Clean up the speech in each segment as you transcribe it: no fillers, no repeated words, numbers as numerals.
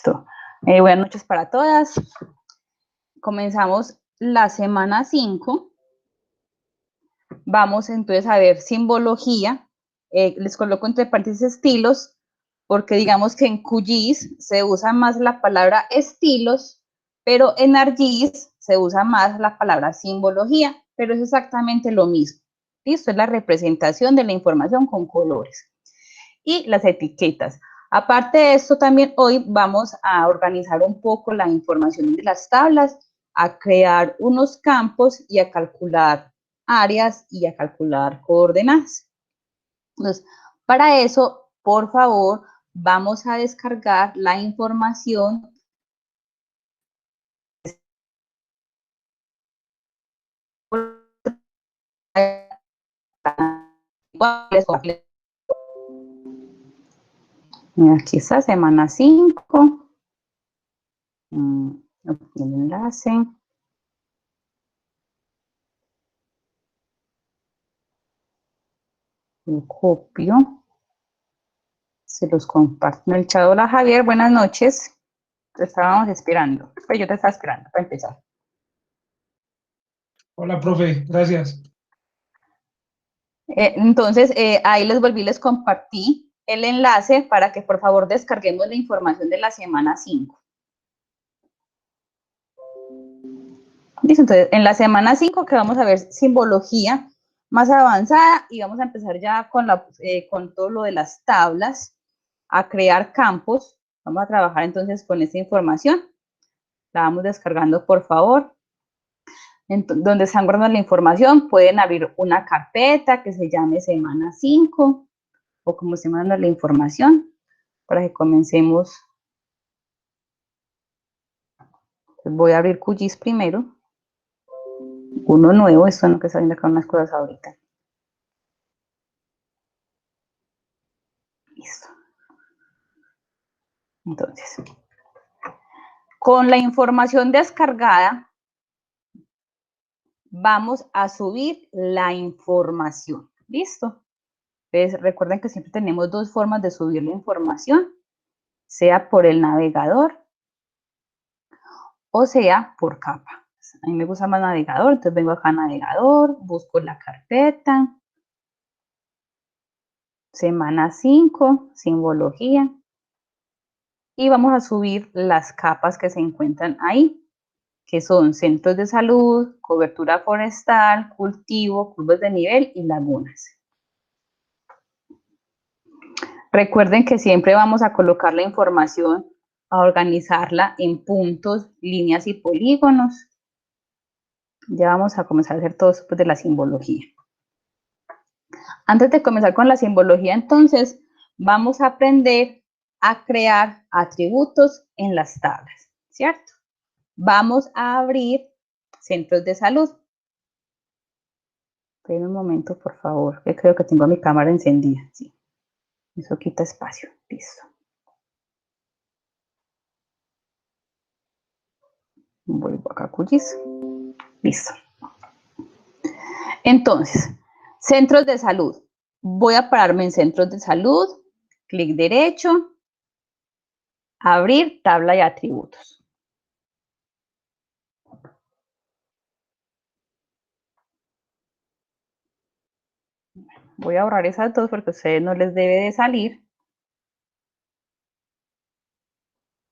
Listo. Buenas noches para todas. Comenzamos la semana 5. Vamos entonces a ver simbología. Les coloco entre paréntesis estilos, porque digamos que en QGIS se usa más la palabra estilos, pero en ArcGIS se usa más la palabra simbología, pero es exactamente lo mismo. Listo, es la representación de la información con colores. Y las etiquetas. Aparte de esto, también hoy vamos a organizar un poco la información de las tablas, a crear unos campos y a calcular áreas y a calcular coordenadas. Entonces, para eso, por favor, vamos a descargar la información aquí está, semana 5. El enlace. Lo copio. Se los comparto en el chat. Hola Javier, buenas noches. Te estábamos esperando. Pues yo te estaba esperando para empezar. Hola, profe, gracias. Entonces, ahí les compartí el enlace para que por favor descarguemos la información de la semana 5. Listo, entonces en la semana 5 que vamos a ver simbología más avanzada y vamos a empezar ya con todo lo de las tablas, a crear campos. Vamos a trabajar entonces con esta información. La vamos descargando, por favor. Donde están guardando la información, pueden abrir una carpeta que se llame semana 5 o como se manda la información para que comencemos. Voy a abrir QGIS primero. Uno nuevo, esto no que está viendo acá unas cosas ahorita. Listo. Entonces, con la información descargada, vamos a subir la información. ¿Listo? Entonces, recuerden que siempre tenemos dos formas de subir la información, sea por el navegador o sea por capa. A mí me gusta más navegador, entonces vengo acá a navegador, busco la carpeta, semana 5, simbología, y vamos a subir las capas que se encuentran ahí, que son centros de salud, cobertura forestal, cultivo, curvas de nivel y lagunas. Recuerden que siempre vamos a colocar la información, a organizarla en puntos, líneas y polígonos. Ya vamos a comenzar a hacer todo esto de la simbología. Antes de comenzar con la simbología, entonces, vamos a aprender a crear atributos en las tablas, ¿cierto? Vamos a abrir centros de salud. Esperen un momento, por favor, que creo que tengo mi cámara encendida. Sí. Eso quita espacio. Listo. Vuelvo acá a QGIS. Listo. Entonces, centros de salud. Voy a pararme en centros de salud. Clic derecho. Abrir tabla de atributos. Voy a borrar esas dos porque a ustedes no les debe de salir.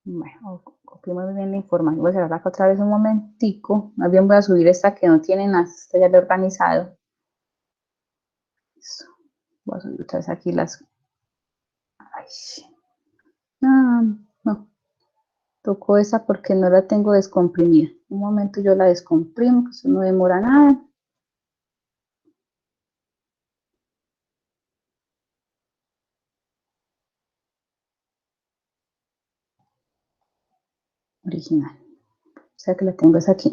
Bueno, copiamos bien la información. Voy a cerrar acá otra vez un momentico. Más bien voy a subir esta que no tiene nada. Esta ya la he organizado. Eso. Voy a subir otra vez aquí las. Ay. No. Tocó esa porque no la tengo descomprimida. Un momento yo la descomprimo, que eso no demora nada. Original. O sea que la tengo es aquí.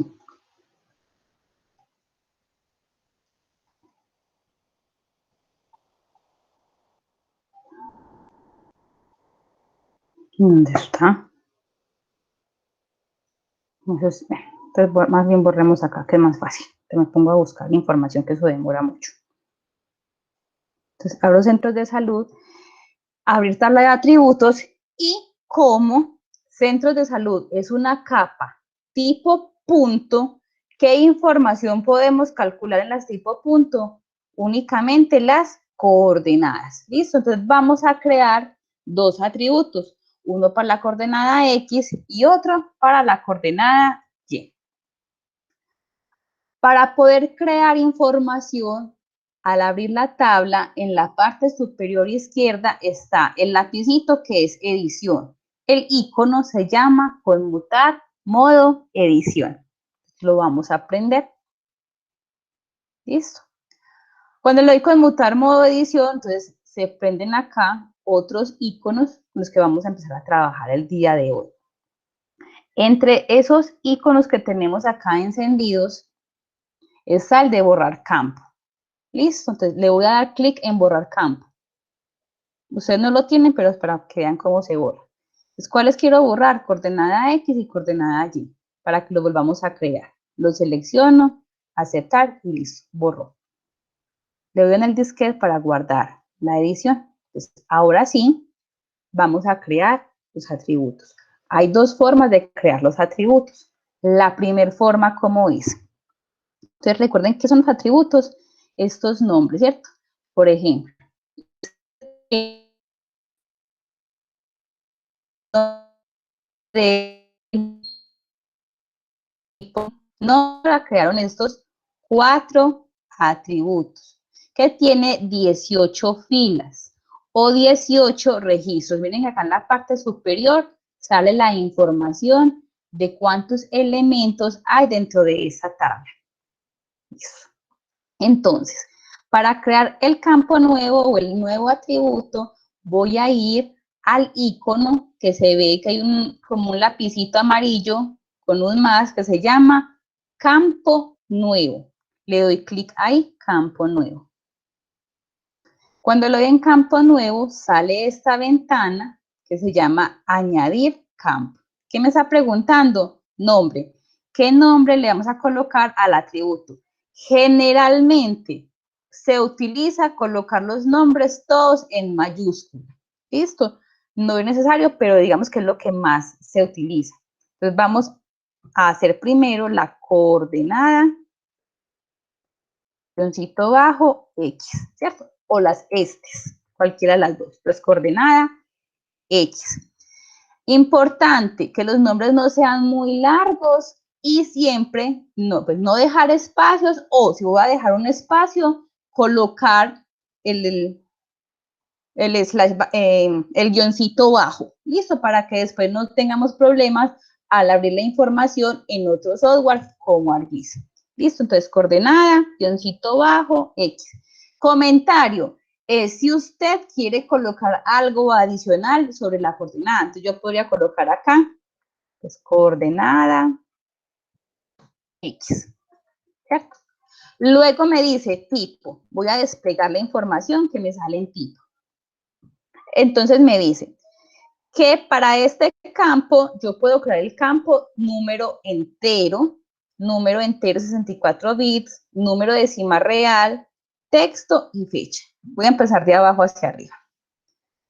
¿Dónde está? Entonces, más bien borremos acá, que es más fácil. Me pongo a buscar información, que eso demora mucho. Entonces, abro centros de salud, abrir tabla de atributos y cómo centros de salud es una capa tipo punto, ¿qué información podemos calcular en las tipo punto? Únicamente las coordenadas. ¿Listo? Entonces vamos a crear dos atributos, uno para la coordenada X y otro para la coordenada Y. Para poder crear información, al abrir la tabla, en la parte superior izquierda está el lapicito que es edición. El icono se llama conmutar modo edición. Lo vamos a aprender. Listo. Cuando le doy conmutar modo edición, entonces se prenden acá otros iconos con los que vamos a empezar a trabajar el día de hoy. Entre esos iconos que tenemos acá encendidos está el de borrar campo. Listo, entonces le voy a dar clic en borrar campo. Ustedes no lo tienen, pero es para que vean cómo se borra. Entonces, ¿cuáles quiero borrar? Coordenada X y coordenada Y, para que lo volvamos a crear. Lo selecciono, aceptar y listo, borro. Le doy en el disquete para guardar la edición. Entonces, ahora sí, vamos a crear los atributos. Hay dos formas de crear los atributos. La primera forma, ¿cómo es? Entonces, recuerden que son los atributos, estos nombres, ¿cierto? Por ejemplo, no crearon estos 4 atributos que tiene 18 filas o 18 registros. Miren que acá en la parte superior sale la información de cuántos elementos hay dentro de esa tabla. Entonces, para crear el campo nuevo o el nuevo atributo, voy a ir al icono que se ve que hay como un lapicito amarillo con un más que se llama campo nuevo. Le doy clic ahí, campo nuevo. Cuando lo doy en campo nuevo, sale esta ventana que se llama añadir campo. ¿Qué me está preguntando? Nombre. ¿Qué nombre le vamos a colocar al atributo? Generalmente se utiliza colocar los nombres todos en mayúscula. ¿Listo? No es necesario, pero digamos que es lo que más se utiliza. Entonces vamos a hacer primero la coordenada, guioncito bajo, X, ¿cierto? O las estes, cualquiera de las dos. Entonces coordenada, X. Importante que los nombres no sean muy largos y siempre pues no dejar espacios, o si voy a dejar un espacio, colocar el guioncito bajo. Listo, para que después no tengamos problemas al abrir la información en otro software como ArcGIS. Listo, entonces coordenada, guioncito bajo, X. Comentario. Si usted quiere colocar algo adicional sobre la coordenada, entonces yo podría colocar acá, pues coordenada X, ¿cierto? Luego me dice tipo, voy a desplegar la información que me sale en tipo. Entonces me dice que para este campo yo puedo crear el campo número entero 64 bits, número decimal real, texto y fecha. Voy a empezar de abajo hacia arriba.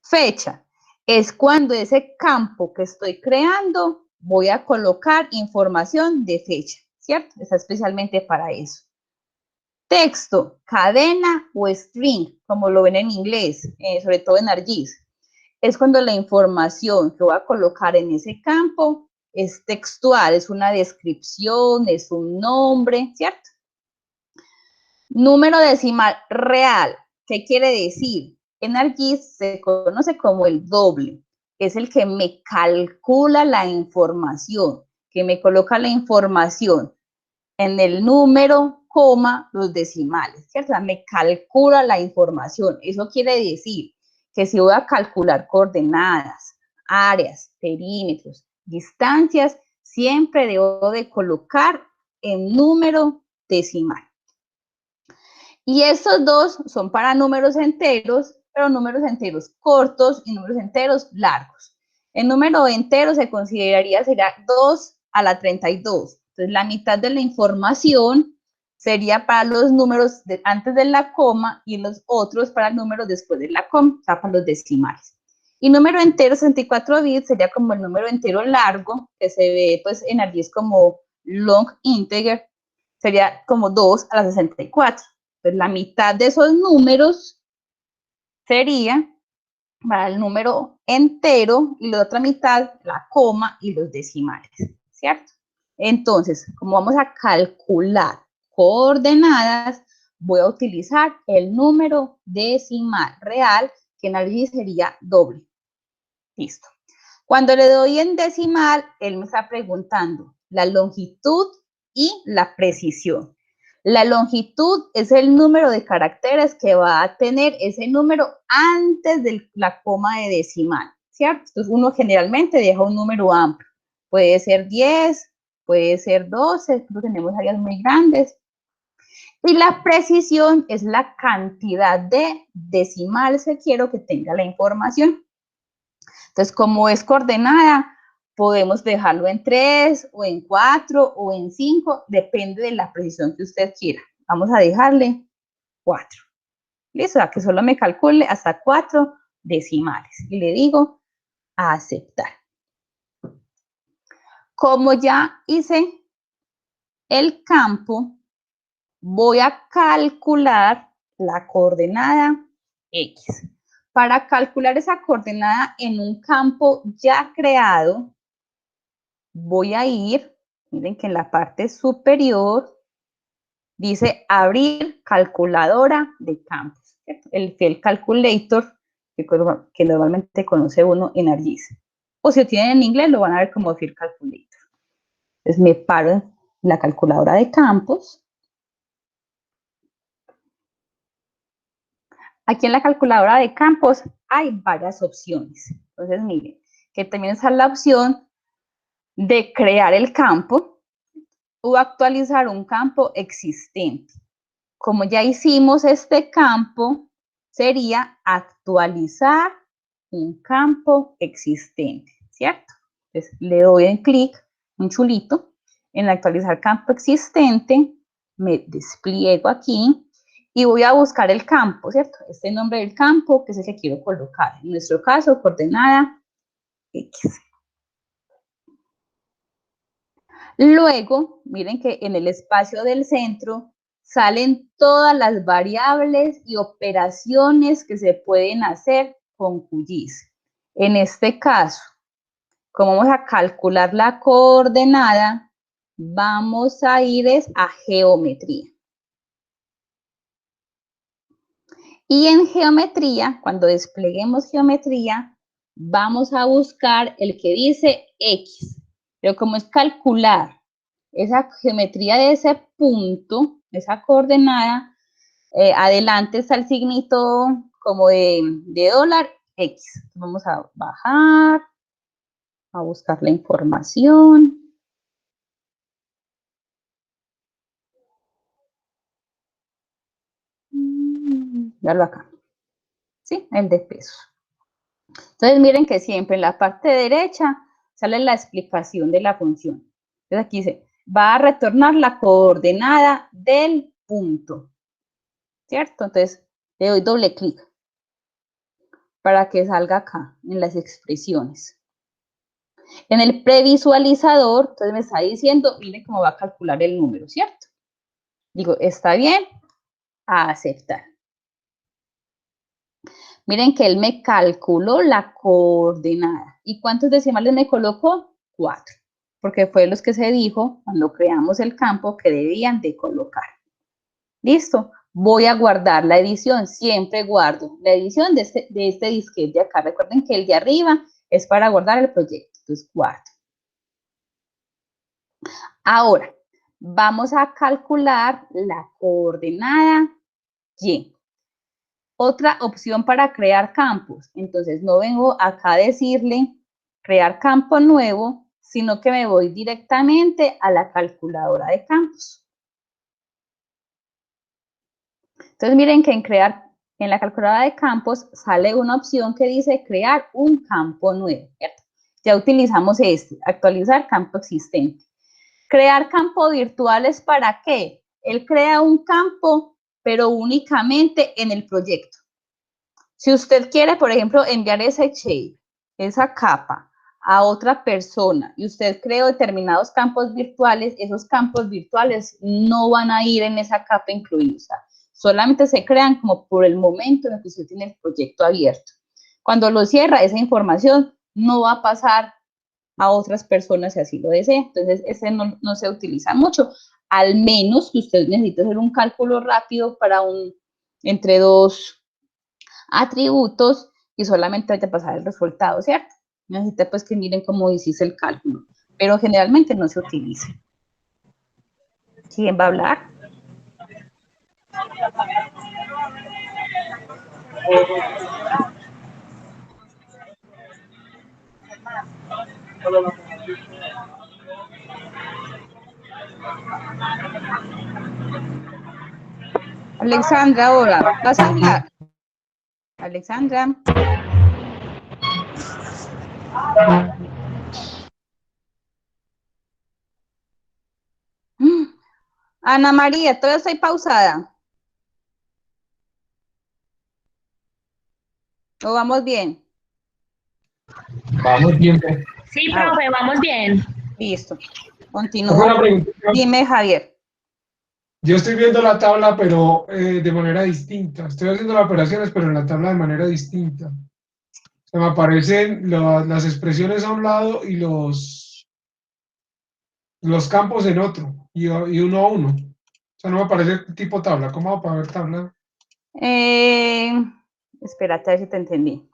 Fecha es cuando ese campo que estoy creando voy a colocar información de fecha, ¿cierto? Está especialmente para eso. Texto, cadena o string, como lo ven en inglés, sobre todo en ArcGIS. Es cuando la información que voy a colocar en ese campo es textual, es una descripción, es un nombre, ¿cierto? Número decimal real, ¿qué quiere decir? En ArcGIS se conoce como el doble, es el que me calcula la información, que me coloca la información en el número, coma, los decimales, ¿cierto? O sea, me calcula la información. Eso quiere decir que si voy a calcular coordenadas, áreas, perímetros, distancias, siempre debo de colocar en número decimal. Y estos dos son para números enteros, pero números enteros cortos y números enteros largos. El número entero se consideraría, será 2 a la 32. Entonces, la mitad de la información sería para los números antes de la coma y los otros para números después de la coma, o sea, para los decimales. Y número entero, 64 bits, sería como el número entero largo, que se ve pues en ArcGIS como long integer, sería como 2 a la 64. Entonces la mitad de esos números sería para el número entero y la otra mitad la coma y los decimales, ¿cierto? Entonces, como vamos a calcular coordenadas, voy a utilizar el número decimal real, que en ArcGIS sería doble. Listo. Cuando le doy en decimal, él me está preguntando la longitud y la precisión. La longitud es el número de caracteres que va a tener ese número antes de la coma de decimal, ¿cierto? Entonces uno generalmente deja un número amplio. Puede ser 10, puede ser 12, tenemos áreas muy grandes. Y la precisión es la cantidad de decimales que quiero que tenga la información. Entonces, como es coordenada, podemos dejarlo en 3 o en 4 o en 5, depende de la precisión que usted quiera. Vamos a dejarle 4. Listo, a que solo me calcule hasta 4 decimales. Y le digo a aceptar. Como ya hice el campo, voy a calcular la coordenada X. Para calcular esa coordenada en un campo ya creado, voy a ir, miren que en la parte superior dice abrir calculadora de campos, el field calculator que normalmente conoce uno en ArcGIS. O si lo tienen en inglés lo van a ver como field calculator. Entonces me paro en la calculadora de campos. Aquí en la calculadora de campos hay varias opciones. Entonces miren, que también está la opción de crear el campo o actualizar un campo existente. Como ya hicimos este campo, sería actualizar un campo existente, ¿cierto? Entonces le doy en clic, un chulito, en actualizar campo existente, me despliego aquí y voy a buscar el campo, ¿cierto? Este nombre del campo, que es el que quiero colocar. En nuestro caso, coordenada X. Luego, miren que en el espacio del centro salen todas las variables y operaciones que se pueden hacer con QGIS. En este caso, como vamos a calcular la coordenada, vamos a ir a geometría. Y en geometría, cuando despleguemos geometría, vamos a buscar el que dice X. Pero como es calcular esa geometría de ese punto, esa coordenada, adelante está el signito como de dólar X. Vamos a bajar, a buscar la información. Darlo acá. ¿Sí? El de peso. Entonces miren que siempre en la parte derecha sale la explicación de la función. Entonces aquí dice, va a retornar la coordenada del punto, ¿cierto? Entonces le doy doble clic para que salga acá en las expresiones. En el previsualizador, entonces me está diciendo, miren cómo va a calcular el número, ¿cierto? Digo, está bien, a aceptar. Miren que él me calculó la coordenada. ¿Y cuántos decimales me colocó? 4. Porque fue los que se dijo cuando creamos el campo que debían de colocar. Listo. Voy a guardar la edición. Siempre guardo la edición de este disquete de acá. Recuerden que el de arriba es para guardar el proyecto. Entonces, guardo. Ahora, vamos a calcular la coordenada Y. Otra opción para crear campos. Entonces, no vengo acá a decirle crear campo nuevo, sino que me voy directamente a la calculadora de campos. Entonces, miren que en la calculadora de campos sale una opción que dice crear un campo nuevo, ¿cierto? Ya utilizamos actualizar campo existente. Crear campo virtuales, ¿para qué? Él crea un campo, pero únicamente en el proyecto. Si usted quiere, por ejemplo, enviar ese shape, esa capa, a otra persona y usted creó determinados campos virtuales, esos campos virtuales no van a ir en esa capa incluida. Solamente se crean como por el momento en el que usted tiene el proyecto abierto. Cuando lo cierra, esa información no va a pasar a otras personas si así lo desea. Entonces, ese no se utiliza mucho, al menos que usted necesite hacer un cálculo rápido para entre dos atributos y solamente hay que pasar el resultado, ¿cierto? Necesita pues que miren cómo hiciste el cálculo, pero generalmente no se utiliza. ¿Quién va a hablar? Alexandra, ahora, ¿vas a hablar? Alexandra. Ana María, todavía estoy pausada. ¿O vamos bien? Vamos bien. Sí, profe, vamos bien. Listo. Continúo. Dime, Javier. Yo estoy viendo la tabla, pero de manera distinta. Estoy haciendo las operaciones, pero en la tabla de manera distinta. Se me aparecen las expresiones a un lado y los campos en otro, y uno a uno. O sea, no me aparece tipo tabla. ¿Cómo va para ver tabla? Espérate a ver si te entendí.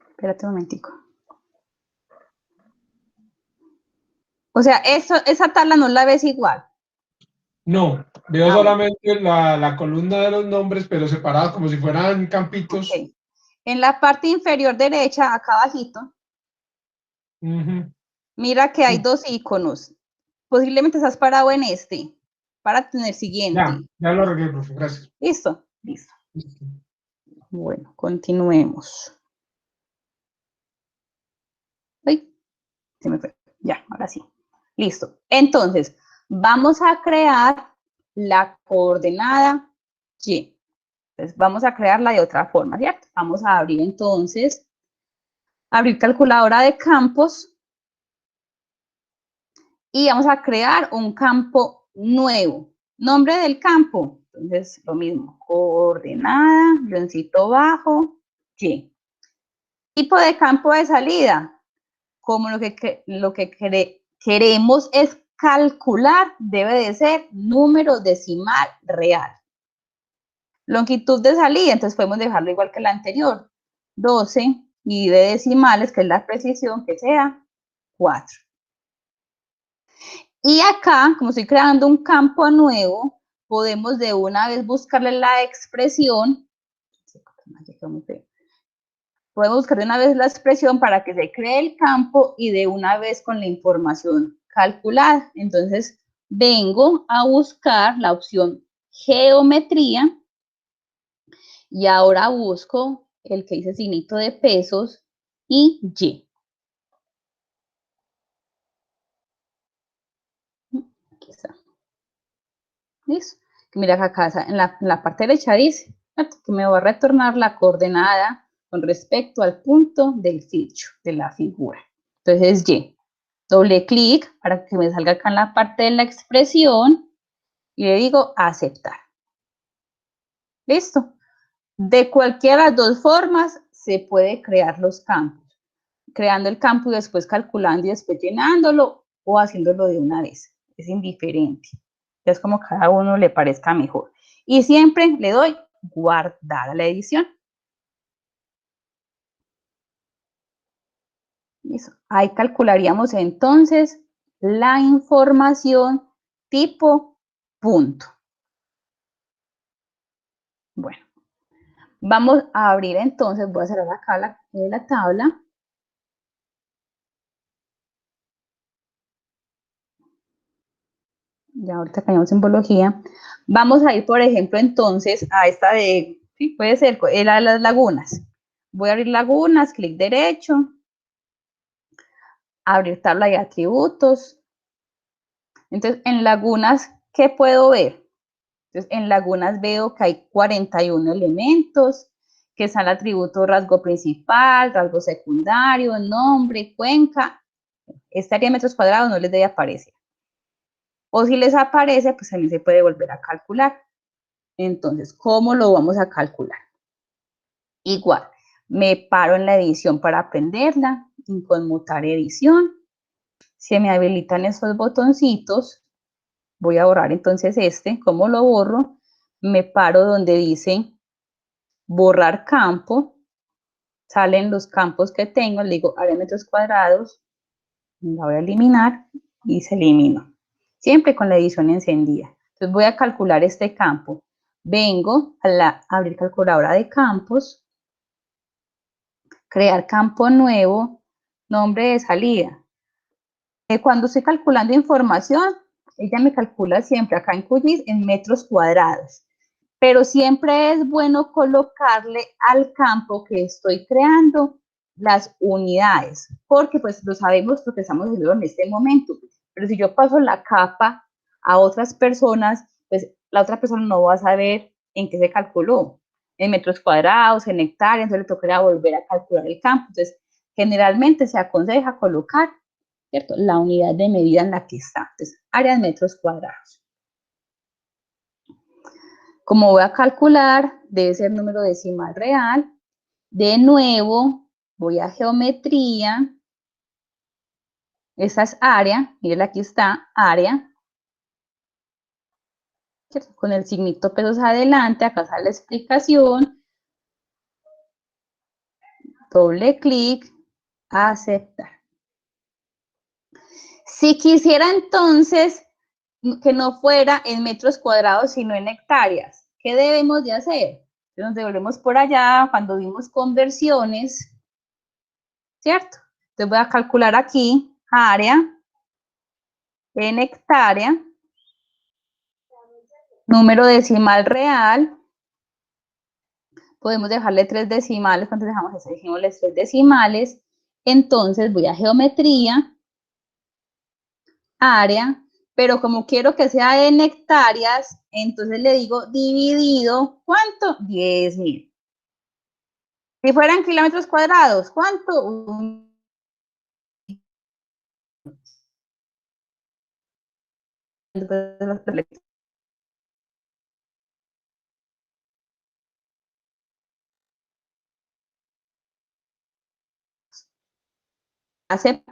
Espérate un momentico. O sea, esa tabla no la ves igual. No, veo solamente la columna de los nombres, pero separados como si fueran campitos. Okay. En la parte inferior derecha, acá abajito, mira que hay dos iconos. Posiblemente estás parado en este. Párate en el siguiente. Ya lo arreglé, profe, gracias. ¿Listo? Listo. Bueno, continuemos. Ay, se me fue. Ya, ahora sí. Listo. Entonces, vamos a crear la coordenada Y. Entonces, vamos a crearla de otra forma, ¿cierto? Vamos a abrir entonces, abrir calculadora de campos y vamos a crear un campo nuevo. Nombre del campo, entonces lo mismo, coordenada, guioncito bajo, Y. Tipo de campo de salida, como lo que queremos es calcular, debe de ser número decimal real. Longitud de salida, entonces podemos dejarlo igual que la anterior, 12 y de decimales, que es la precisión, que sea 4. Y acá, como estoy creando un campo nuevo, podemos de una vez buscarle la expresión, podemos buscar de una vez la expresión para que se cree el campo y de una vez con la información calculada. Entonces, vengo a buscar la opción geometría y ahora busco el que dice signito de pesos y Y. Aquí está. ¿Listo? Mira acá en la parte derecha dice que me va a retornar la coordenada con respecto al punto del ficho, de la figura. Entonces, Y. Doble clic para que me salga acá en la parte de la expresión y le digo aceptar. ¿Listo? De cualquiera de las dos formas se puede crear los campos. Creando el campo y después calculando y después llenándolo o haciéndolo de una vez. Es indiferente. Es como cada uno le parezca mejor. Y siempre le doy guardar a la edición. Listo. Ahí calcularíamos entonces la información tipo punto. Bueno, vamos a abrir entonces, voy a cerrar acá la tabla. Ya ahorita cambiamos simbología. Vamos a ir, por ejemplo, entonces a esta de, sí, puede ser, las lagunas. Voy a abrir lagunas, clic derecho, abrir tabla de atributos. Entonces, en lagunas, ¿qué puedo ver? Entonces, en lagunas veo que hay 41 elementos, que está el atributo rasgo principal, rasgo secundario, nombre, cuenca. Este área de metros cuadrados no les debe aparecer. O si les aparece, pues también se puede volver a calcular. Entonces, ¿cómo lo vamos a calcular? Igual, me paro en la edición para aprenderla, en conmutar edición. Se me habilitan esos botoncitos. Voy a borrar entonces este. ¿Cómo lo borro? Me paro donde dice borrar campo. Salen los campos que tengo. Le digo área de metros cuadrados. La voy a eliminar y se eliminó. Siempre con la edición encendida. Entonces voy a calcular este campo. Vengo a abrir calculadora de campos. Crear campo nuevo. Nombre de salida. Cuando estoy calculando información, ella me calcula siempre acá en QGIS en metros cuadrados. Pero siempre es bueno colocarle al campo que estoy creando las unidades, porque pues lo sabemos porque estamos haciendo en este momento. Pero si yo paso la capa a otras personas, pues la otra persona no va a saber en qué se calculó, en metros cuadrados, en hectáreas, entonces le tocaría volver a calcular el campo. Entonces, generalmente se aconseja colocar, ¿cierto?, la unidad de medida en la que está. Entonces, área de metros cuadrados. Como voy a calcular, debe ser número decimal real. De nuevo, voy a geometría. Esa es área. Miren, aquí está área. Con el signito pesos adelante. Acá sale la explicación. Doble clic. Aceptar. Si quisiera entonces que no fuera en metros cuadrados, sino en hectáreas, ¿qué debemos de hacer? Nos devolvemos por allá cuando vimos conversiones, ¿cierto? Entonces voy a calcular aquí área en hectárea, número decimal real, podemos dejarle 3 decimales, ¿cuántos dejamos eso? Dejémosle 3 decimales, entonces voy a geometría, área, pero como quiero que sea en hectáreas, entonces le digo dividido, ¿cuánto? 10.000. Si fueran kilómetros cuadrados, ¿cuánto? Hace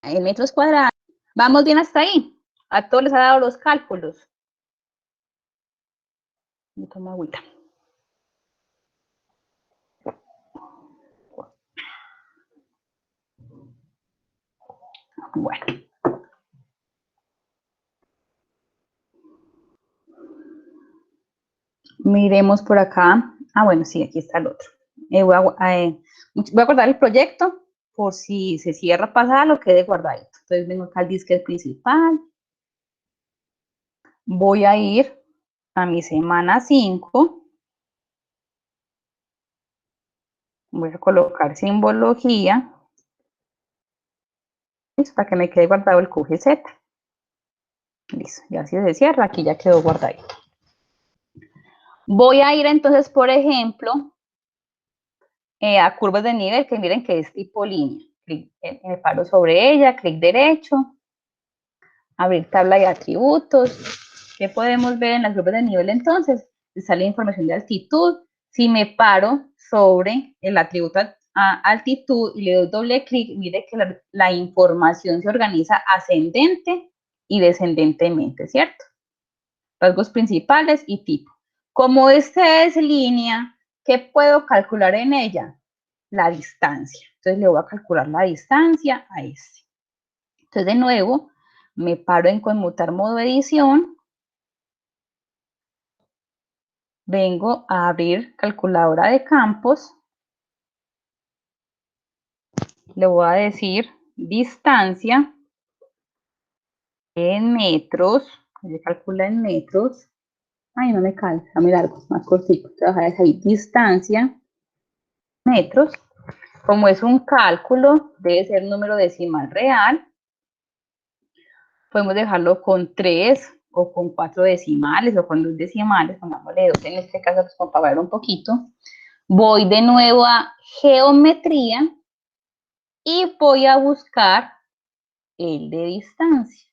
en metros cuadrados. Vamos bien hasta ahí. A todos les ha dado los cálculos. Me tomo agüita. Bueno. Miremos por acá. Ah, bueno, sí, aquí está el otro. Voy a guardar el proyecto por si se cierra pasada, lo quede guardadito. Entonces vengo acá al disque principal. Voy a ir a mi semana 5. Voy a colocar simbología. Listo, para que me quede guardado el QGZ. Listo, ya si se cierra, aquí ya quedó guardadito. Voy a ir entonces, por ejemplo, a curvas de nivel, que miren que es tipo línea. Me paro sobre ella, clic derecho, abrir tabla de atributos. ¿Qué podemos ver en las curvas de nivel entonces? Sale información de altitud. Si me paro sobre el atributo altitud y le doy doble clic, mire que la información se organiza ascendente y descendentemente, ¿cierto? Rasgos principales y tipo. Como esta es línea, ¿qué puedo calcular en ella? La distancia. Entonces le voy a calcular la distancia a este. Entonces de nuevo, me paro en conmutar modo edición. Vengo a abrir calculadora de campos. Le voy a decir distancia en metros. Se calcula en metros. Ay, no me calza, muy largo, más cortito. Trabajar ahí, distancia, metros. Como es un cálculo, debe ser número decimal real. podemos dejarlo con 3 o con 4 decimales o con 2 decimales, pongámosle 2 en este caso, pues, como para ver un poquito. Voy de nuevo a geometría y voy a buscar el de distancia.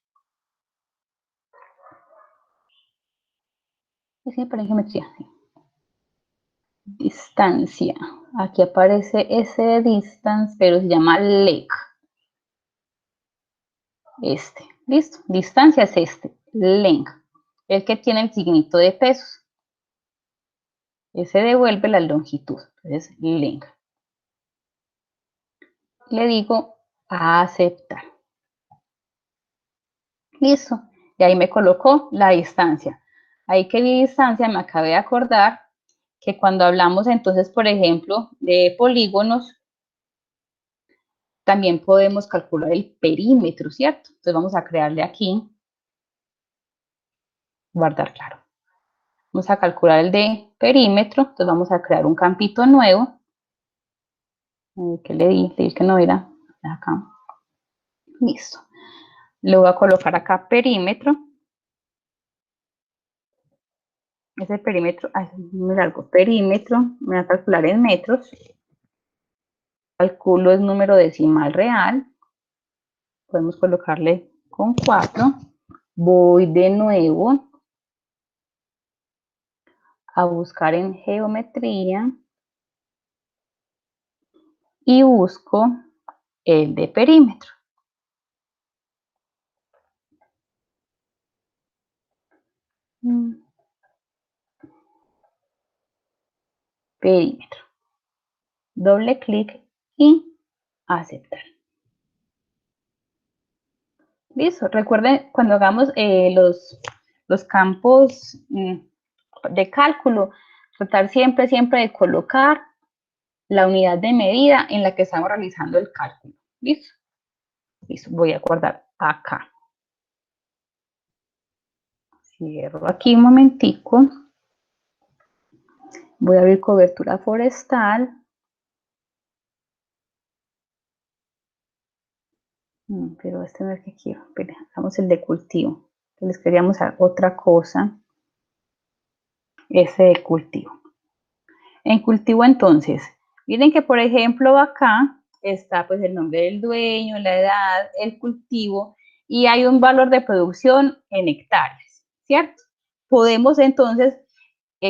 Siempre en geometría, sí. Distancia. Aquí aparece ese de distance, pero se llama leg. Este, listo. Distancia es este, length, el que tiene el signito de pesos. Ese devuelve la longitud, entonces length. Le digo a aceptar. Listo. Y ahí me colocó la distancia. Ahí que mi distancia me acabé de acordar que cuando hablamos entonces, por ejemplo, de polígonos, también podemos calcular el perímetro, ¿cierto? Entonces vamos a crearle aquí, guardar claro. Vamos a calcular el de perímetro, entonces vamos a crear un campito nuevo. ¿Qué le di? Le di que no era acá. Listo. Le voy a colocar acá perímetro. Ese perímetro, muy largo, perímetro, me va a calcular en metros. Calculo el número decimal real. Podemos colocarle con 4. Voy de nuevo a buscar en geometría y busco el de perímetro. Perímetro. Doble clic y aceptar. Listo. Recuerden cuando hagamos los campos de cálculo, tratar siempre de colocar la unidad de medida en la que estamos realizando el cálculo. ¿Listo? Listo. Voy a guardar acá. Cierro aquí un momentico. Voy a abrir cobertura forestal. Pero este no es el que quiero. Espera, hagamos el de cultivo. Les queríamos hacer otra cosa. Ese de cultivo. En cultivo entonces, miren que por ejemplo acá está pues el nombre del dueño, la edad, el cultivo y hay un valor de producción en hectáreas, ¿cierto? Podemos entonces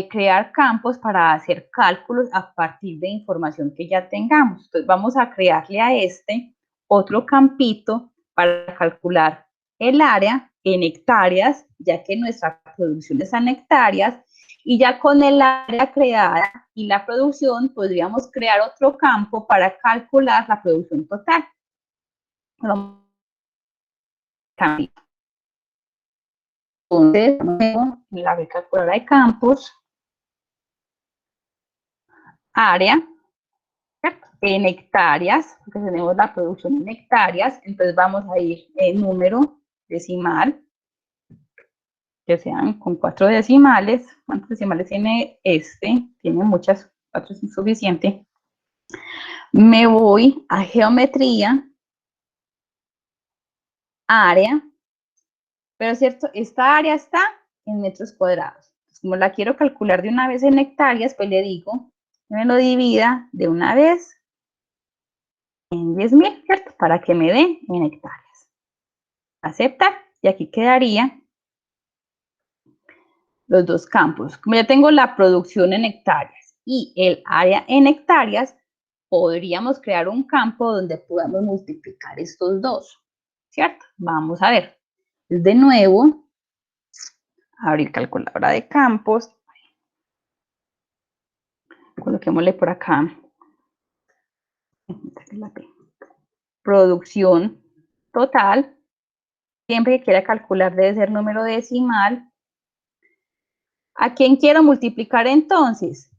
crear campos para hacer cálculos a partir de información que ya tengamos. Entonces vamos a crearle a este otro campito para calcular el área en hectáreas, ya que nuestra producción es en hectáreas, y ya con el área creada y la producción podríamos crear otro campo para calcular la producción total. Entonces, la calculadora de campos, área, en hectáreas, porque tenemos la producción en hectáreas, entonces vamos a ir en número decimal, que sean con 4 decimales. ¿Cuántos decimales tiene este? Tiene muchas, 4 es insuficiente. Me voy a geometría, área, pero cierto, esta área está en metros cuadrados. Entonces, como la quiero calcular de una vez en hectáreas, pues le digo que me lo divida de una vez en 10.000, ¿cierto? Para que me dé en hectáreas. Aceptar, y aquí quedaría los dos campos. Como ya tengo la producción en hectáreas y el área en hectáreas, podríamos crear un campo donde podamos multiplicar estos dos, ¿cierto? Vamos a ver. De nuevo, abrir calculadora de campos. Coloquémosle por acá. Producción total. Siempre que quiera calcular debe ser número decimal. ¿A quién quiero multiplicar entonces?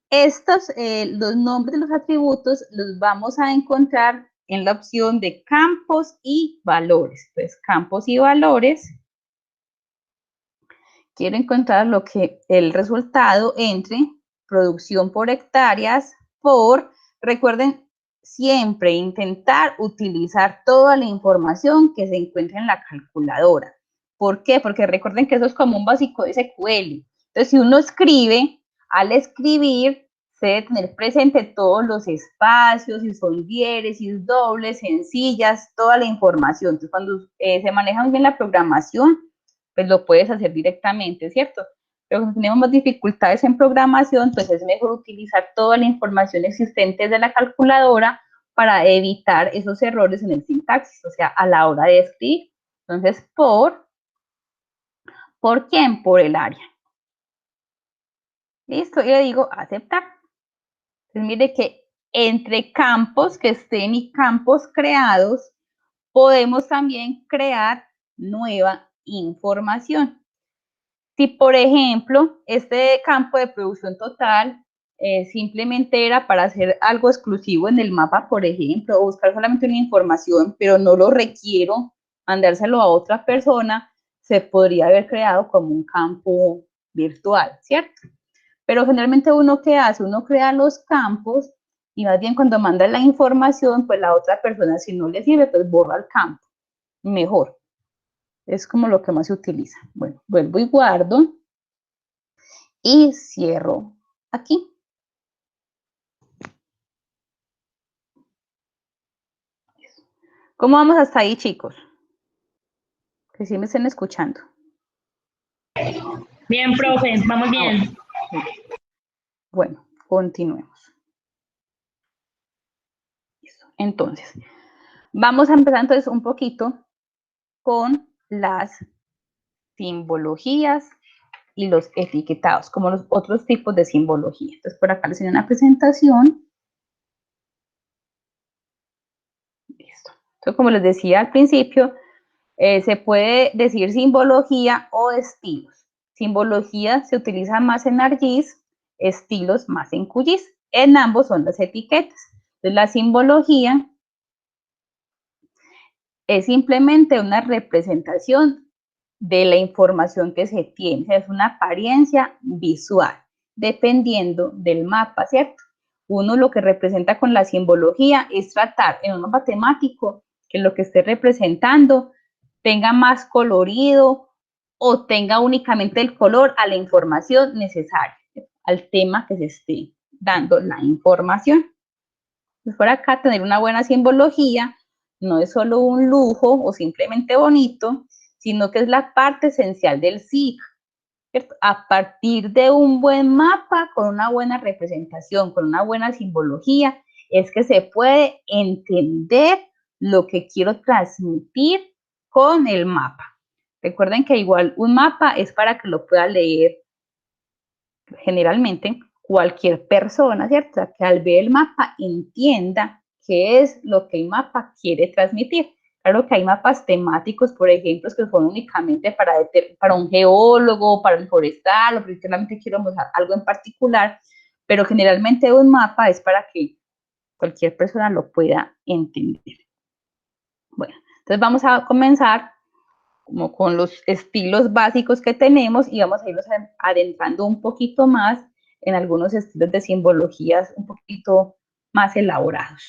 Estos, los nombres de los atributos los vamos a encontrar en la opción de campos y valores. Entonces, campos y valores. Quiero encontrar el resultado entre producción por hectáreas por, recuerden, siempre intentar utilizar toda la información que se encuentra en la calculadora. ¿Por qué? Porque recuerden que eso es como un básico de SQL. Entonces, si uno escribe, al escribir, se debe tener presente todos los espacios, si son dieres, si es dobles, sencillas, toda la información. Entonces, cuando se maneja muy bien la programación, pues lo puedes hacer directamente, ¿cierto? Pero cuando tenemos más dificultades en programación, pues es mejor utilizar toda la información existente de la calculadora para evitar esos errores en el sintaxis, o sea, a la hora de escribir. Entonces, ¿por quién? Por el área. Listo, y le digo aceptar. Entonces, mire que entre campos que estén y campos creados, podemos también crear nueva información. Si, por ejemplo, este campo de producción total simplemente era para hacer algo exclusivo en el mapa, por ejemplo, o buscar solamente una información, pero no lo requiero mandárselo a otra persona, se podría haber creado como un campo virtual, ¿cierto? Pero generalmente uno, ¿qué hace? Uno crea los campos y más bien cuando manda la información, pues la otra persona, si no le sirve, pues borra el campo. Mejor. Es como lo que más se utiliza. Bueno, vuelvo y guardo. Y cierro aquí. ¿Cómo vamos hasta ahí, chicos? Que sí me estén escuchando. Bien, profe, vamos bien. Bueno, continuemos. Entonces, vamos a empezar entonces un poquito con las simbologías y los etiquetados, como los otros tipos de simbología. Entonces, por acá les enseño una presentación. Listo. Entonces, como les decía al principio, se puede decir simbología o estilos. Simbología se utiliza más en ArcGIS, estilos más en QGIS. En ambos son las etiquetas. Entonces, la simbología es simplemente una representación de la información que se tiene, es una apariencia visual, dependiendo del mapa, ¿cierto? Uno lo que representa con la simbología es tratar en un mapa temático que lo que esté representando tenga más colorido o tenga únicamente el color a la información necesaria, al tema que se esté dando la información. Pues por acá tener una buena simbología no es solo un lujo o simplemente bonito, sino que es la parte esencial del SIG. ¿Cierto? A partir de un buen mapa, con una buena representación, con una buena simbología, es que se puede entender lo que quiero transmitir con el mapa. Recuerden que igual un mapa es para que lo pueda leer generalmente cualquier persona, ¿cierto? O sea, que al ver el mapa entienda qué es lo que el mapa quiere transmitir. Claro que hay mapas temáticos, por ejemplo, que son únicamente para un geólogo, para el forestal, o porque solamente quiero mostrar algo en particular, pero generalmente un mapa es para que cualquier persona lo pueda entender. Bueno, entonces vamos a comenzar como con los estilos básicos que tenemos y vamos a irnos adentrando un poquito más en algunos estilos de simbologías un poquito más elaborados.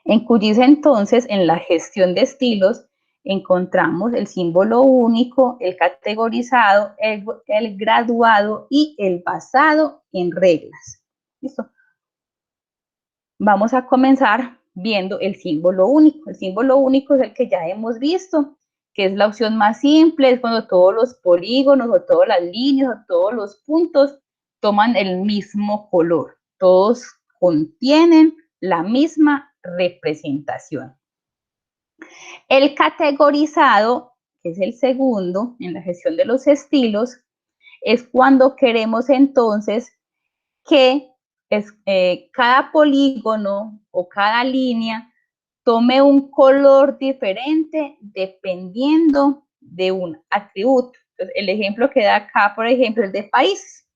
En QGIS entonces, en la gestión de estilos, encontramos el símbolo único, el categorizado, el graduado y el basado en reglas. ¿Listo? Vamos a comenzar viendo el símbolo único. El símbolo único es el que ya hemos visto, que es la opción más simple, es cuando todos los polígonos o todas las líneas o todos los puntos toman el mismo color. Todos contienen la misma representación. El categorizado, que es el segundo en la gestión de los estilos, es cuando queremos entonces que cada polígono o cada línea tome un color diferente dependiendo de un atributo. Entonces, el ejemplo que da acá, por ejemplo, es de países.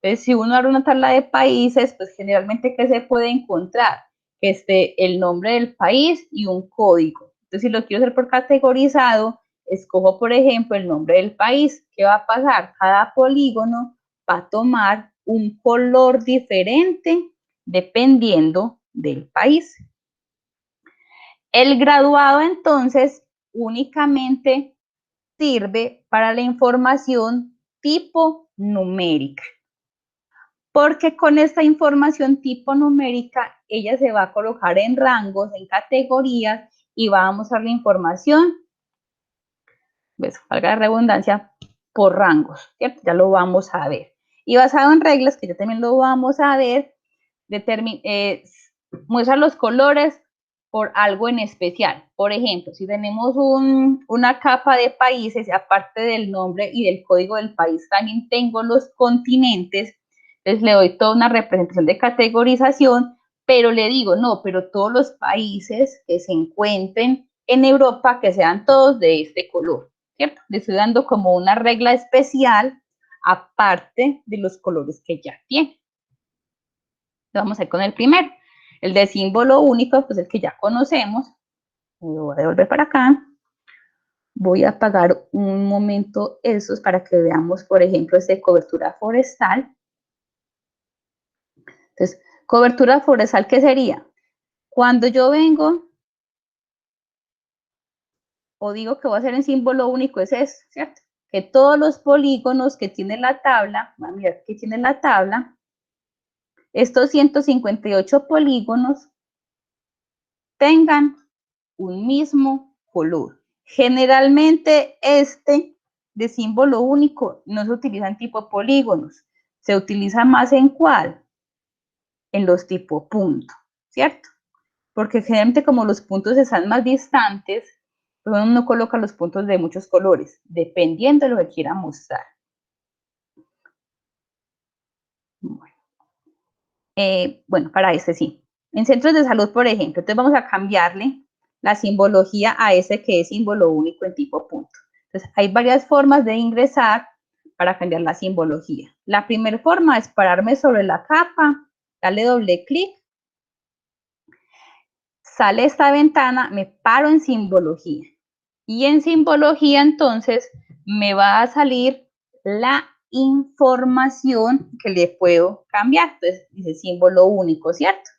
Entonces, si uno abre una tabla de países, pues generalmente, ¿qué se puede encontrar? Que esté el nombre del país y un código. Entonces, si lo quiero hacer por categorizado, escojo, por ejemplo, el nombre del país. ¿Qué va a pasar? Cada polígono va a tomar un color diferente dependiendo del país. El graduado, entonces, únicamente sirve para la información tipo numérica, porque con esta información tipo numérica, ella se va a colocar en rangos, en categorías, y va a mostrar la información, pues, valga la redundancia, por rangos, ¿cierto? Ya lo vamos a ver. Y basado en reglas, que ya también lo vamos a ver, muestra los colores por algo en especial. Por ejemplo, si tenemos una capa de países, aparte del nombre y del código del país, también tengo los continentes, entonces le doy toda una representación de categorización, pero le digo, no, pero todos los países que se encuentren en Europa, que sean todos de este color, ¿cierto? Le estoy dando como una regla especial, aparte de los colores que ya tiene. Vamos a ir con el primero, el de símbolo único, pues el que ya conocemos. Me voy a devolver para acá. Voy a apagar un momento esos para que veamos, por ejemplo, este de cobertura forestal. Entonces, cobertura forestal, ¿qué sería? Cuando yo vengo o digo que voy a hacer en símbolo único, es eso, ¿cierto? Que todos los polígonos que tiene la tabla, van a mirar que tiene la tabla, estos 158 polígonos tengan un mismo color. Generalmente este de símbolo único no se utiliza en tipo polígonos, se utiliza más en ¿cuál? En los tipo punto, ¿cierto? Porque generalmente como los puntos están más distantes, pues uno no coloca los puntos de muchos colores, dependiendo de lo que quiera mostrar. Bueno, para este sí. En centros de salud, por ejemplo, entonces vamos a cambiarle la simbología a ese que es símbolo único en tipo punto. Entonces, hay varias formas de ingresar para cambiar la simbología. La primera forma es pararme sobre la capa, darle doble clic, sale esta ventana, me paro en simbología. Y en simbología, entonces, me va a salir la información que le puedo cambiar. Entonces, dice símbolo único, ¿cierto?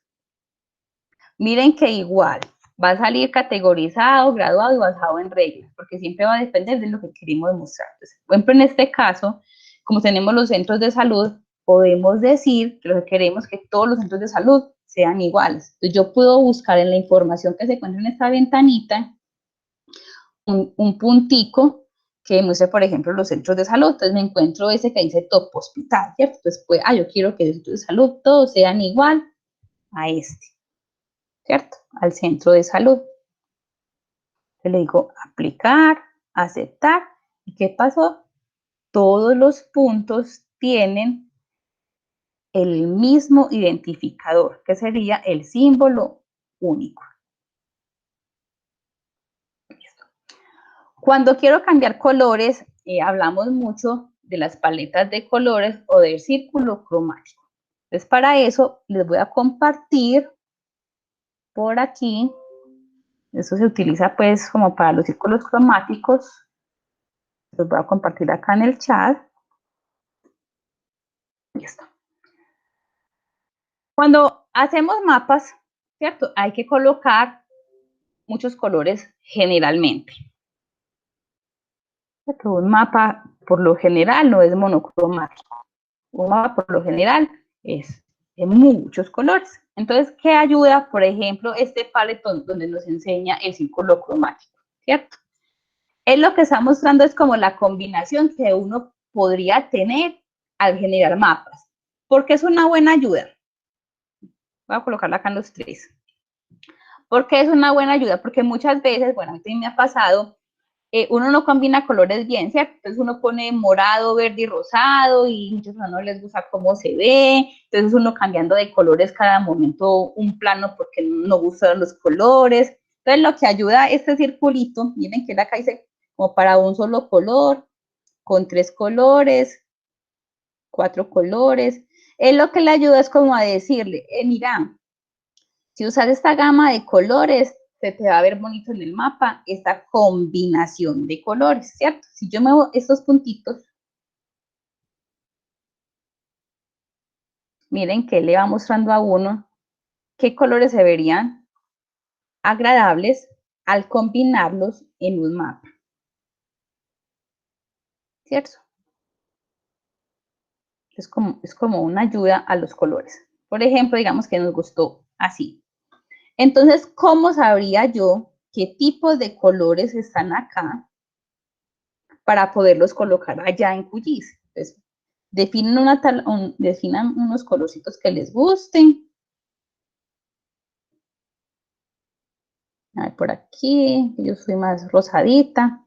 Miren que igual va a salir categorizado, graduado y basado en reglas, porque siempre va a depender de lo que queremos demostrar. Entonces, por ejemplo, en este caso, como tenemos los centros de salud, podemos decir que lo que queremos es que todos los centros de salud sean iguales. Entonces, yo puedo buscar en la información que se encuentra en esta ventanita un puntico que muestre, por ejemplo, los centros de salud. Entonces, me encuentro ese que dice top hospital, ¿cierto? Entonces, pues, yo quiero que los centros de salud todos sean igual a este, ¿cierto? Al centro de salud. Le digo aplicar, aceptar. ¿Y qué pasó? Todos los puntos tienen el mismo identificador, que sería el símbolo único. Cuando quiero cambiar colores, hablamos mucho de las paletas de colores o del círculo cromático. Entonces, para eso les voy a compartir por aquí. Esto se utiliza pues como para los círculos cromáticos. Los voy a compartir acá en el chat. Listo. Cuando hacemos mapas, ¿cierto? Hay que colocar muchos colores generalmente. Un mapa por lo general no es monocromático. Un mapa por lo general es de muchos colores. Entonces, ¿qué ayuda? Por ejemplo, este paletón donde nos enseña el círculo cromático, ¿cierto? Es lo que está mostrando es como la combinación que uno podría tener al generar mapas. Porque es una buena ayuda. Voy a colocarla acá en los tres. ¿Por qué es una buena ayuda? Porque muchas veces, bueno, a mí me ha pasado, uno no combina colores bien, ¿cierto? Entonces uno pone morado, verde y rosado y muchas personas no les gusta cómo se ve, entonces uno cambiando de colores cada momento un plano porque no gustan los colores. Entonces lo que ayuda este circulito, miren que acá dice como para un solo color, con 3 colores, 4 colores, es lo que le ayuda es como a decirle, mira, si usas esta gama de colores, se te va a ver bonito en el mapa esta combinación de colores, ¿cierto? Si yo muevo estos puntitos, miren que le va mostrando a uno qué colores se verían agradables al combinarlos en un mapa. ¿Cierto? Es como una ayuda a los colores. Por ejemplo, digamos que nos gustó así. Entonces, ¿cómo sabría yo qué tipos de colores están acá para poderlos colocar allá en QGIS? Entonces, definan unos colorcitos que les gusten. A ver, por aquí, yo soy más rosadita.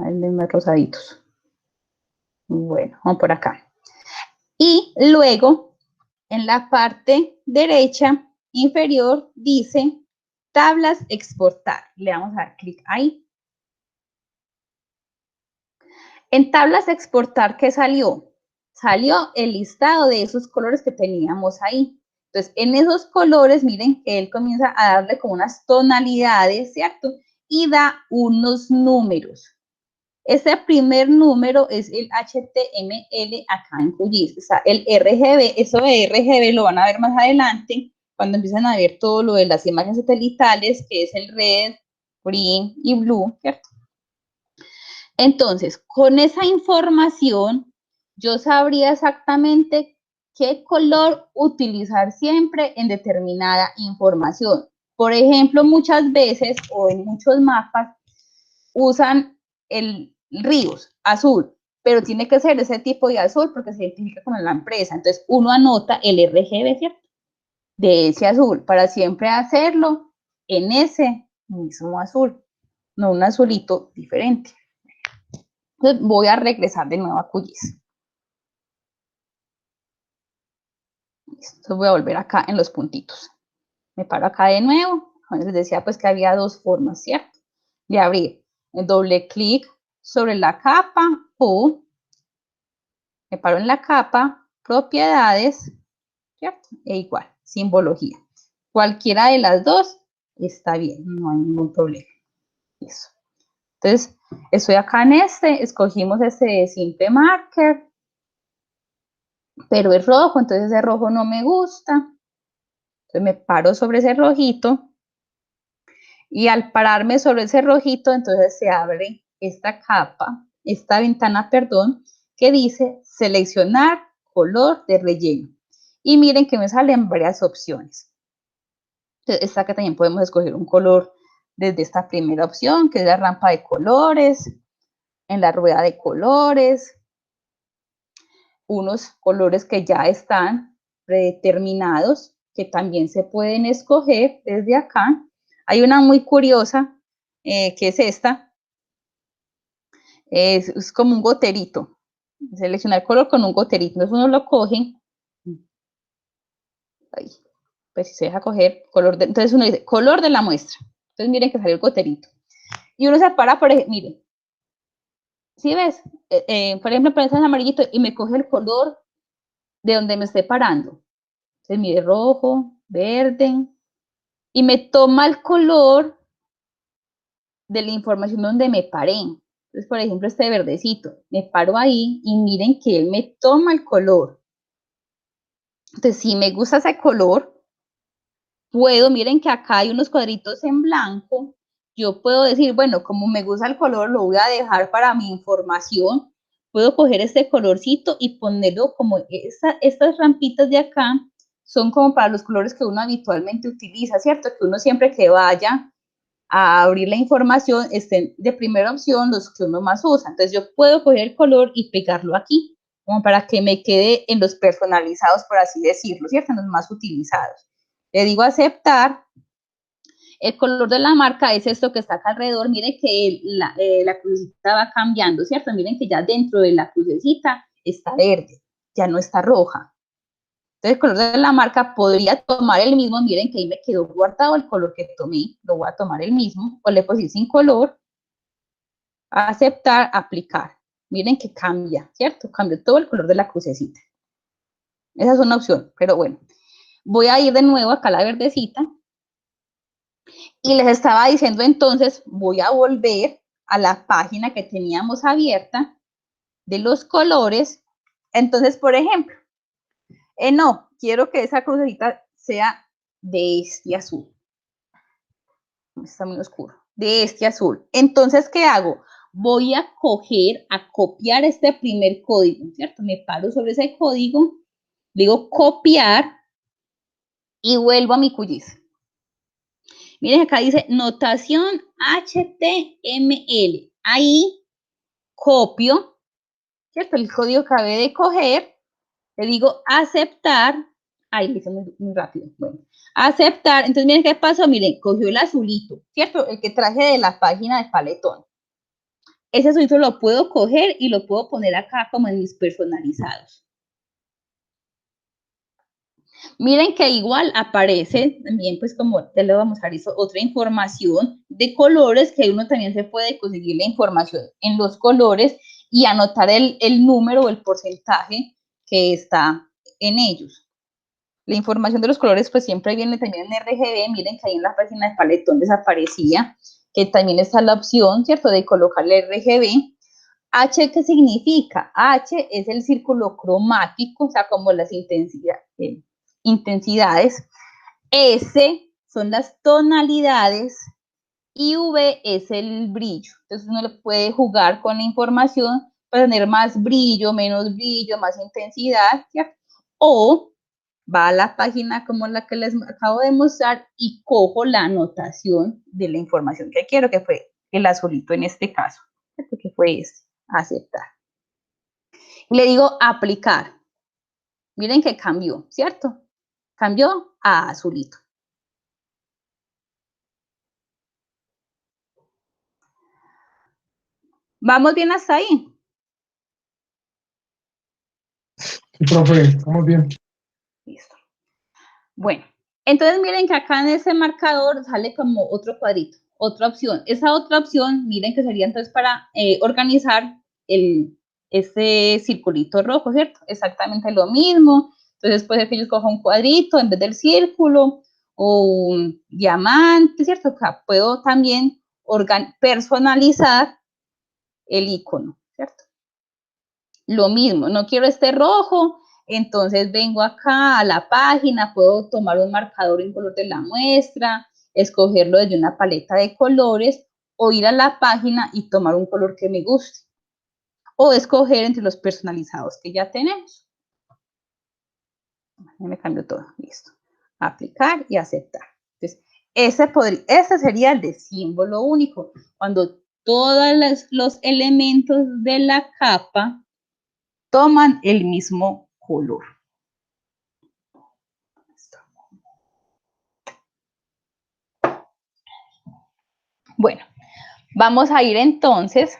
A ver, más rosaditos. Bueno, vamos por acá. Y luego, en la parte derecha inferior, dice tablas exportar. Le vamos a dar clic ahí. En tablas exportar, ¿qué salió? Salió el listado de esos colores que teníamos ahí. Entonces, en esos colores, miren que él comienza a darle como unas tonalidades, ¿cierto? Y da unos números. Ese primer número es el HTML acá en QGIS. O sea, el RGB, eso de RGB lo van a ver más adelante, cuando empiezan a ver todo lo de las imágenes satelitales, que es el red, green y blue, ¿cierto? Entonces, con esa información, yo sabría exactamente qué color utilizar siempre en determinada información. Por ejemplo, muchas veces o en muchos mapas usan el ríos azul, pero tiene que ser ese tipo de azul porque se identifica con la empresa. Entonces, uno anota el RGB, ¿cierto? De ese azul para siempre hacerlo en ese mismo azul, no un azulito diferente. Entonces voy a regresar de nuevo a QGIS. Entonces voy a volver acá en los puntitos. Me paro acá de nuevo. Les decía pues que había dos formas, ¿cierto? De abrir. Doble clic sobre la capa o me paro en la capa, propiedades, ¿cierto? E igual, simbología. Cualquiera de las dos está bien, no hay ningún problema. Eso. Entonces, estoy acá en escogimos este simple marker, pero es rojo, entonces ese rojo no me gusta. Entonces me paro sobre ese rojito y al pararme sobre ese rojito, entonces se abre esta capa, esta ventana, perdón, que dice seleccionar color de relleno. Y miren que me salen varias opciones. Entonces, esta que también podemos escoger un color desde esta primera opción, que es la rampa de colores, en la rueda de colores, unos colores que ya están predeterminados, que también se pueden escoger desde acá. Hay una muy curiosa, que es esta. Es como un goterito. Seleccionar color con un goterito. Entonces uno lo coge. Ahí, pues si se deja coger color de, entonces uno dice color de la muestra. Entonces miren que salió el goterito. Y uno se para, por ejemplo, miren. ¿Sí ves? Por ejemplo, aparece en amarillito y me coge el color de donde me esté parando. Entonces mire rojo, verde. Y me toma el color de la información donde me paré. Entonces, por ejemplo, este verdecito, me paro ahí y miren que él me toma el color. Entonces, si me gusta ese color, puedo, miren que acá hay unos cuadritos en blanco, yo puedo decir, bueno, como me gusta el color, lo voy a dejar para mi información, puedo coger este colorcito y ponerlo como estas rampitas de acá, son como para los colores que uno habitualmente utiliza, ¿cierto? Que uno siempre que vaya a abrir la información estén de primera opción los que uno más usa. Entonces yo puedo coger el color y pegarlo aquí, como para que me quede en los personalizados, por así decirlo, ¿cierto? En los más utilizados. Le digo aceptar. El color de la marca es esto que está acá alrededor. Miren que la crucecita va cambiando, ¿cierto? Miren que ya dentro de la crucecita está verde, ya no está roja. Entonces, el color de la marca podría tomar el mismo. Miren que ahí me quedó guardado el color que tomé. Lo voy a tomar el mismo. O le puedo decir sin color. Aceptar, aplicar. Miren que cambia, ¿cierto? Cambió todo el color de la crucecita. Esa es una opción, pero bueno. Voy a ir de nuevo acá a la verdecita. Y les estaba diciendo entonces, voy a volver a la página que teníamos abierta de los colores. Entonces, por ejemplo, No, quiero que esa crucecita sea de este azul. Está muy oscuro. De este azul. Entonces, ¿qué hago? Voy a copiar este primer código, ¿cierto? Me paro sobre ese código, digo copiar y vuelvo a mi QGIS. Miren, acá dice notación HTML. Ahí copio, ¿cierto? El código que acabé de coger, le digo aceptar. Ahí lo hice muy rápido. Bueno, aceptar. Entonces, miren qué pasó. Miren, cogió el azulito, ¿cierto? El que traje de la página de Paletón. Ese azulito lo puedo coger y lo puedo poner acá como en mis personalizados. Miren que igual aparece también, pues como ya le vamos a dar otra información de colores, que uno también se puede conseguir la información en los colores y anotar el número o el porcentaje que está en ellos. La información de los colores pues siempre viene también en RGB. Miren que ahí en la página de Paletón desaparecía, que también está la opción, ¿cierto?, de colocarle RGB. H, ¿qué significa? H es el círculo cromático, o sea, como las intensidades. S son las tonalidades y V es el brillo. Entonces uno le puede jugar con la información para tener más brillo, menos brillo, más intensidad, ¿cierto? O va a la página como la que les acabo de mostrar y cojo la anotación de la información que quiero, que fue el azulito en este caso, ¿cierto? Que fue este, aceptar. Le digo aplicar. Miren que cambió, ¿cierto? Cambió a azulito. ¿Vamos bien hasta ahí? Sí, profe, estamos bien. Listo. Bueno, entonces miren que acá en ese marcador sale como otro cuadrito, otra opción. Esa otra opción, miren que sería entonces para organizar ese circulito rojo, ¿cierto? Exactamente lo mismo. Entonces puede ser que yo escoja un cuadrito en vez del círculo o un diamante, ¿cierto? Acá puedo también personalizar el icono, ¿cierto? Lo mismo, no quiero este rojo, entonces vengo acá a la página, puedo tomar un marcador en color de la muestra, escogerlo desde una paleta de colores o ir a la página y tomar un color que me guste o escoger entre los personalizados que ya tenemos. Me cambio todo, listo. Aplicar y aceptar. Entonces, ese sería el de símbolo único, cuando todos los elementos de la capa toman el mismo color. Bueno, vamos a ir entonces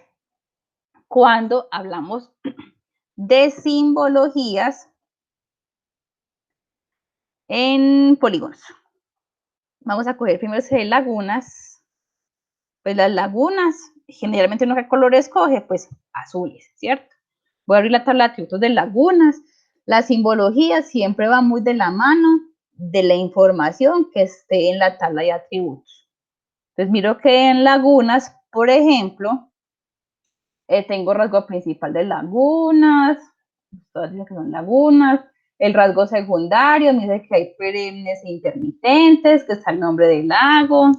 cuando hablamos de simbologías en polígonos. Vamos a coger primero lagunas. Pues las lagunas, generalmente uno qué color escoge, pues azules, ¿cierto? Voy a abrir la tabla de atributos de lagunas. La simbología siempre va muy de la mano de la información que esté en la tabla de atributos. Entonces miro que en lagunas, por ejemplo, tengo rasgo principal de lagunas, todas dicen que son lagunas. El rasgo secundario me dice que hay perennes e intermitentes, que está el nombre del lago,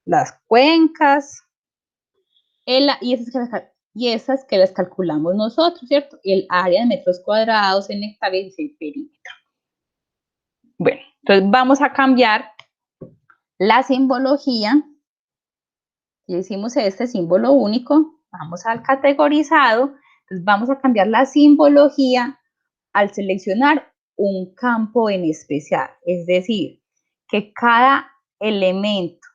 las cuencas, y esas que las calculamos nosotros, ¿cierto? El área de metros cuadrados en hectáreas y el perímetro. Bueno, entonces vamos a cambiar la simbología. Ya hicimos este símbolo único, vamos al categorizado, entonces vamos a cambiar la simbología al seleccionar un campo en especial, es decir, que cada elemento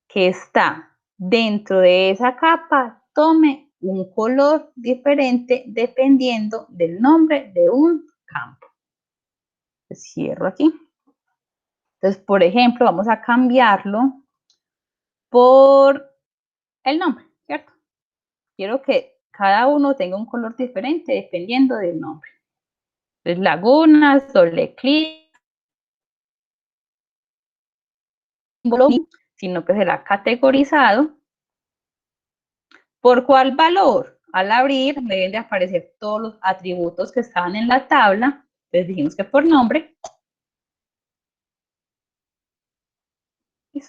que está dentro de esa capa tome un color diferente dependiendo del nombre de un campo. Cierro aquí. Entonces, por ejemplo, vamos a cambiarlo por el nombre, ¿cierto? Quiero que cada uno tenga un color diferente dependiendo del nombre. Entonces, lagunas, doble clic, sino que será categorizado. ¿Por cuál valor? Al abrir me deben de aparecer todos los atributos que estaban en la tabla Entonces dijimos que por nombre.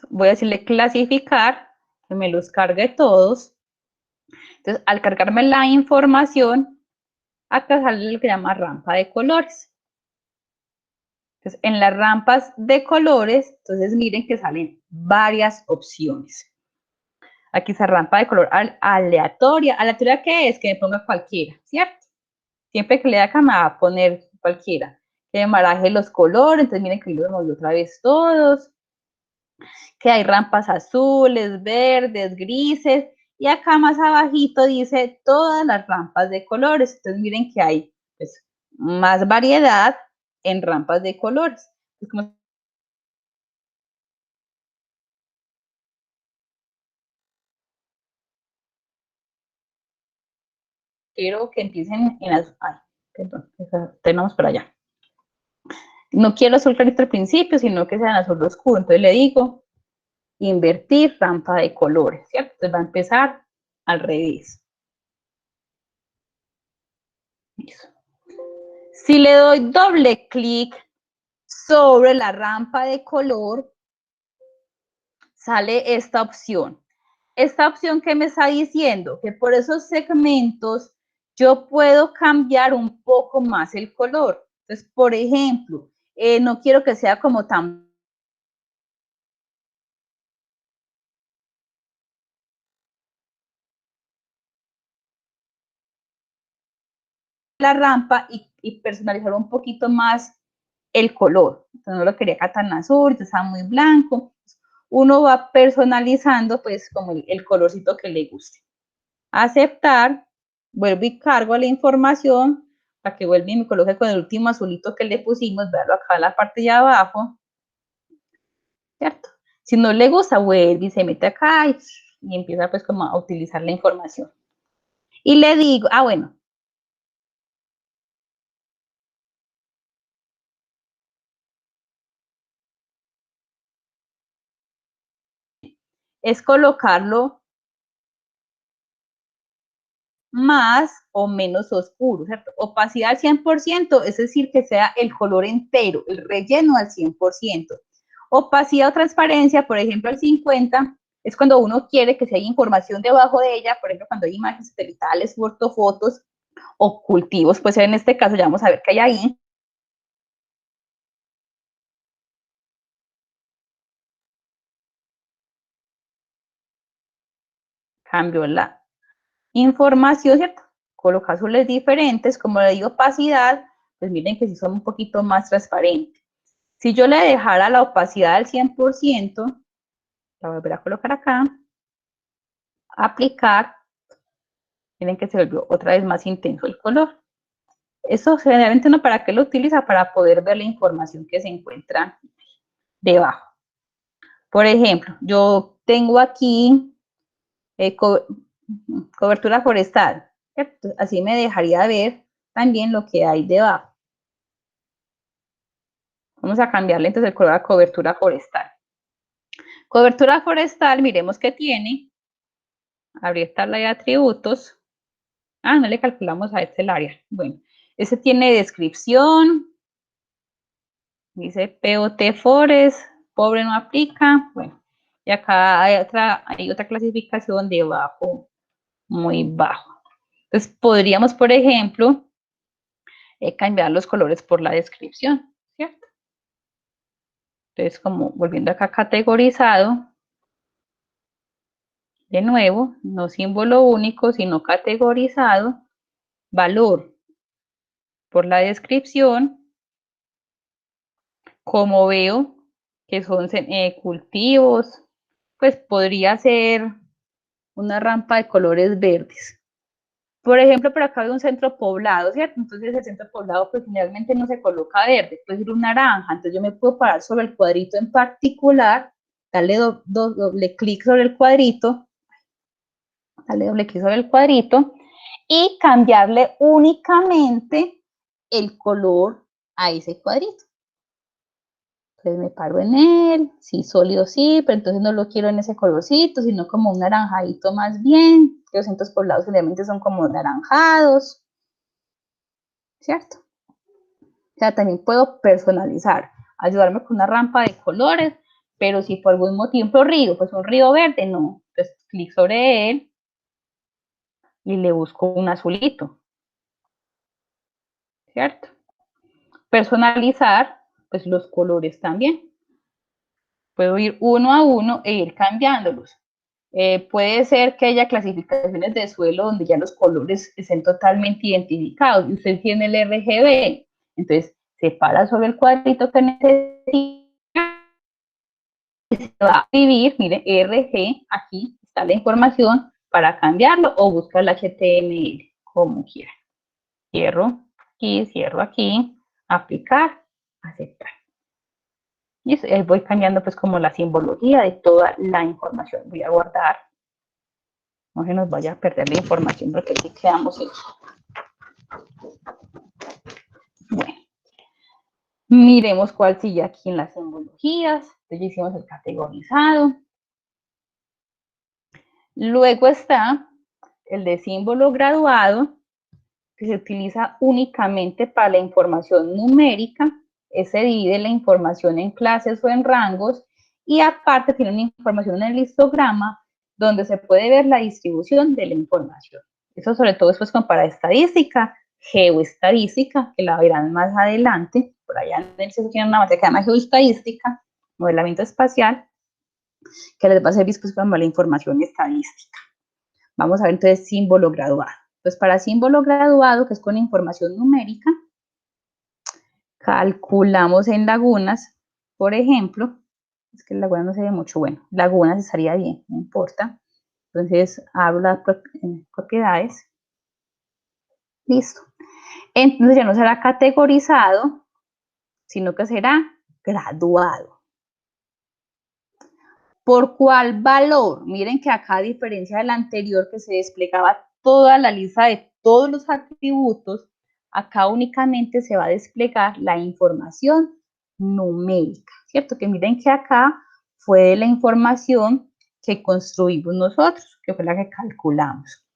Voy a decirle clasificar, que me los cargue todos. Entonces, al cargarme la información, acá sale lo que llama rampa de colores. Entonces, en las rampas de colores, entonces miren que salen varias opciones. Aquí está rampa de color aleatoria. ¿Aleatoria qué es? Que me ponga cualquiera, ¿cierto? Siempre que le da acá me va a poner cualquiera. Que me baraje los colores, entonces miren que los movió otra vez todos. Que hay rampas azules, verdes, grises, y acá más abajito dice todas las rampas de colores. Entonces miren que hay pues, más variedad en rampas de colores. Es como quiero que empiecen en las... Ay, perdón, tenemos por allá. No quiero azul clarito al principio, sino que sean azul oscuro. Entonces le digo, invertir rampa de colores, ¿cierto? Entonces va a empezar al revés. Eso. Si le doy doble clic sobre la rampa de color, sale esta opción. Esta opción que me está diciendo que por esos segmentos yo puedo cambiar un poco más el color. Entonces, por ejemplo, no quiero que sea como tan la rampa y personalizar un poquito más el color. Entonces, no lo quería acá tan azul, está muy blanco. Uno va personalizando pues como el colorcito que le guste. Aceptar, vuelvo y cargo la información para que vuelva y me coloque con el último azulito que le pusimos, véalo acá en la parte de abajo, ¿cierto? Si no le gusta, vuelve y se mete acá y empieza pues como a utilizar la información. Y le digo, bueno, es colocarlo más o menos oscuro, ¿cierto? Opacidad al 100%, es decir, que sea el color entero, el relleno al 100%. Opacidad o transparencia, por ejemplo, al 50%, es cuando uno quiere que si hay información debajo de ella, por ejemplo, cuando hay imágenes satelitales, ortofotos o cultivos, pues en este caso ya vamos a ver qué hay ahí. Cambio la información, ¿cierto? Coloca azules diferentes, como le digo opacidad, pues miren que sí son un poquito más transparentes. Si yo le dejara la opacidad al 100%, la voy a volver a colocar acá, aplicar, miren que se volvió otra vez más intenso el color. Eso generalmente uno para qué lo utiliza, para poder ver la información que se encuentra debajo. Por ejemplo, yo tengo aquí cobertura forestal, ¿cierto? Así me dejaría ver también lo que hay debajo. Vamos a cambiarle entonces el color a cobertura forestal. Cobertura forestal, miremos qué tiene. Abrir tabla de atributos. No le calculamos a este el área. Bueno, ese tiene descripción. Dice POT Forest, pobre no aplica. Bueno, y acá hay otra clasificación de bajo, muy bajo. Entonces, podríamos, por ejemplo, cambiar los colores por la descripción, ¿cierto? Entonces, como volviendo acá categorizado, de nuevo, no símbolo único, sino categorizado, valor por la descripción, como veo que son cultivos, pues podría ser una rampa de colores verdes. Por ejemplo, por acá hay un centro poblado, ¿cierto? Entonces el centro poblado pues generalmente no se coloca verde, puede ser un naranja, entonces yo me puedo parar sobre el cuadrito en particular, darle doble clic sobre el cuadrito, y cambiarle únicamente el color a ese cuadrito. Entonces me paro en él, sí, sólido sí, pero entonces no lo quiero en ese colorcito, sino como un naranjadito más bien, que los centros poblados generalmente son como naranjados, ¿cierto? sea, también puedo personalizar, ayudarme con una rampa de colores, pero si por algún motivo, río, pues un río verde, no. Entonces, clic sobre él y le busco un azulito, ¿cierto? Personalizar, pues los colores también. Puedo ir uno a uno e ir cambiándolos. Puede ser que haya clasificaciones de suelo donde ya los colores estén totalmente identificados y usted tiene el RGB. Entonces, se para sobre el cuadrito que necesita y se va a escribir, mire, RG, aquí está la información para cambiarlo o buscar el HTML, como quiera. Cierro aquí, aplicar, aceptar. Y voy cambiando pues como la simbología de toda la información. Voy a guardar. No se nos vaya a perder la información porque aquí quedamos eso. Bueno, miremos cuál sigue aquí en las simbologías. Entonces ya hicimos el categorizado. Luego está el de símbolo graduado, que se utiliza únicamente para la información numérica. Se divide la información en clases o en rangos y aparte tiene una información en el histograma donde se puede ver la distribución de la información. Eso sobre todo después como para estadística, geoestadística, que la verán más adelante. Por allá en el CESO tiene una materia que se llama geoestadística, modelamiento espacial, que les va a servir pues para la información estadística. Vamos a ver entonces símbolo graduado. Pues para símbolo graduado, que es con información numérica, calculamos en lagunas, por ejemplo, es que en lagunas no se ve mucho, bueno, lagunas estaría bien, no importa. Entonces, abro las propiedades. Listo. Entonces ya no será categorizado, sino que será graduado. ¿Por cuál valor? Miren que acá, a diferencia del anterior, que se desplegaba toda la lista de todos los atributos, acá únicamente se va a desplegar la información numérica, ¿cierto? Que miren que acá fue la información que construimos nosotros, que fue la que calculamos.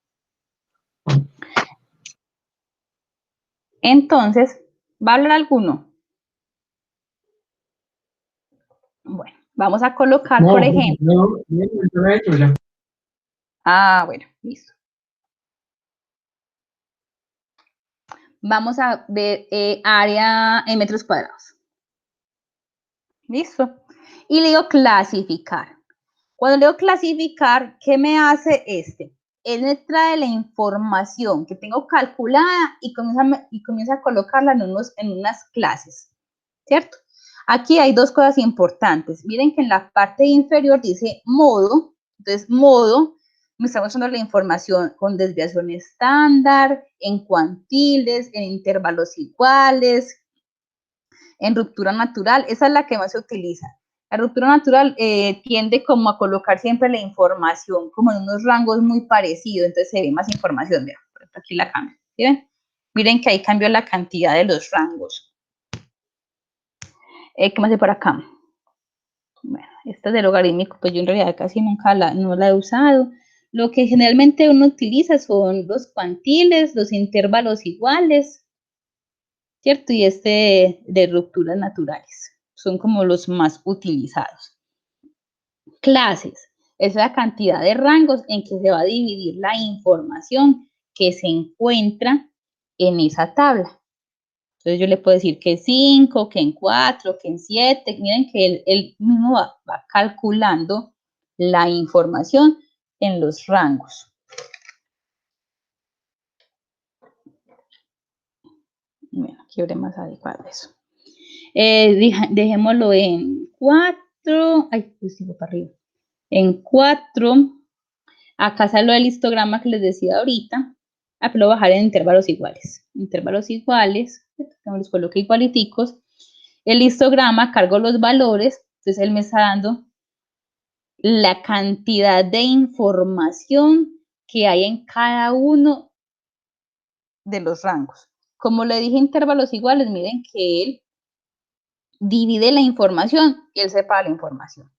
Entonces, ¿va a hablar alguno? Bueno, vamos a colocar, por ejemplo. No, Bueno, listo. Vamos a ver área en metros cuadrados. ¿Listo? Y le digo clasificar. Cuando le digo clasificar, ¿qué me hace este? Él me trae la información que tengo calculada y comienza a colocarla en unas clases, ¿cierto? Aquí hay dos cosas importantes. Miren que en la parte inferior dice modo. Entonces, modo me está mostrando la información con desviación estándar, en cuantiles, en intervalos iguales, en ruptura natural. Esa es la que más se utiliza. La ruptura natural tiende como a colocar siempre la información como en unos rangos muy parecidos, entonces se ve más información. Vean, por ejemplo, aquí la cambio. ¿Sí ven? Miren que ahí cambió la cantidad de los rangos. ¿Qué más hay por acá? Bueno, esta de logarítmico, pues yo en realidad casi nunca no la he usado. Lo que generalmente uno utiliza son los cuantiles, los intervalos iguales, ¿cierto? Y de rupturas naturales. Son como los más utilizados. Clases. Es la cantidad de rangos en que se va a dividir la información que se encuentra en esa tabla. Entonces yo le puedo decir que 5, que en 4, que en 7. Miren que él mismo va calculando la información en los rangos. Bueno, aquí habré más adecuado eso. Dejémoslo en 4. Ay, pues sigo para arriba. En 4. Acá sale el histograma que les decía ahorita. Pero lo voy a bajar en intervalos iguales. Intervalos iguales. Los coloqué igualiticos. El histograma, cargo los valores. Entonces él me está dando la cantidad de información que hay en cada uno de los rangos. Como le dije, intervalos iguales, miren que él divide la información y él separa la información.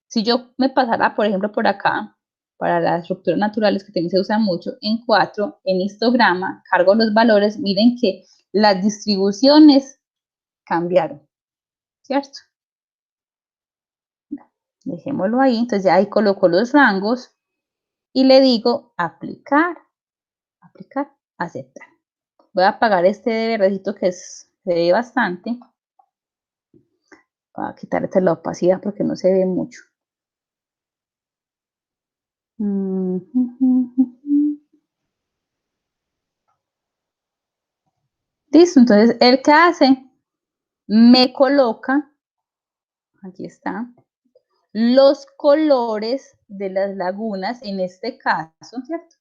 Si yo me pasara, por ejemplo, por acá, para las estructuras naturales que también se usan mucho, en 4, en histograma, cargo los valores, miren que las distribuciones cambiaron, ¿cierto? Dejémoslo ahí, entonces ya ahí coloco los rangos y le digo aplicar, aplicar, aceptar. Voy a apagar este de verdecito que se ve bastante. Voy a quitar la opacidad porque no se ve mucho. Listo, entonces, ¿el qué hace? Me coloca, aquí está, los colores de las lagunas, en este caso, ¿cierto?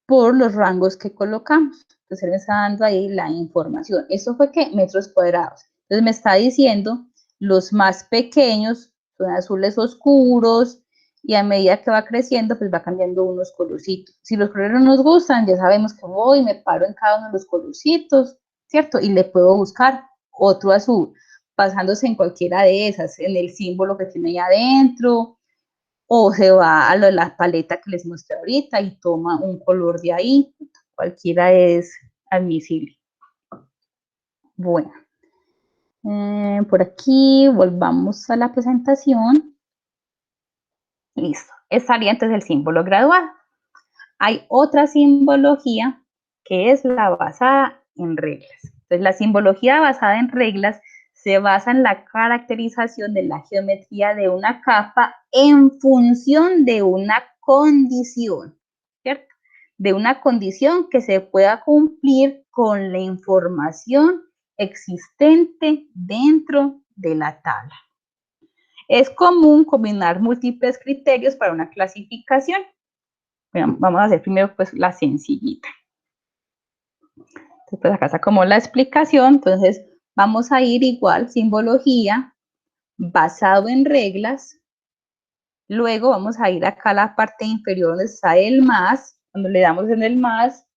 Por los rangos que colocamos. Entonces, él me está dando ahí la información. Eso fue que metros cuadrados. Entonces, me está diciendo los más pequeños son azules oscuros, y a medida que va creciendo, pues va cambiando unos colorcitos. Si los colores no nos gustan, ya sabemos que voy, me paro en cada uno de los colorcitos, ¿cierto? Y le puedo buscar otro azul, basándose en cualquiera de esas, en el símbolo que tiene ahí adentro, o se va a la paleta que les mostré ahorita y toma un color de ahí. Cualquiera es admisible. Bueno, por aquí volvamos a la presentación. Listo. Estaría entonces el símbolo graduado. Hay otra simbología que es la basada en reglas. Entonces, la simbología basada en reglas se basa en la caracterización de la geometría de una capa en función de una condición, ¿cierto? De una condición que se pueda cumplir con la información existente dentro de la tabla. Es común combinar múltiples criterios para una clasificación. Bueno, vamos a hacer primero pues la sencillita. Entonces acá está como la explicación. Entonces vamos a ir igual, simbología, basado en reglas. Luego vamos a ir acá a la parte inferior donde está el más. Cuando le damos en el más,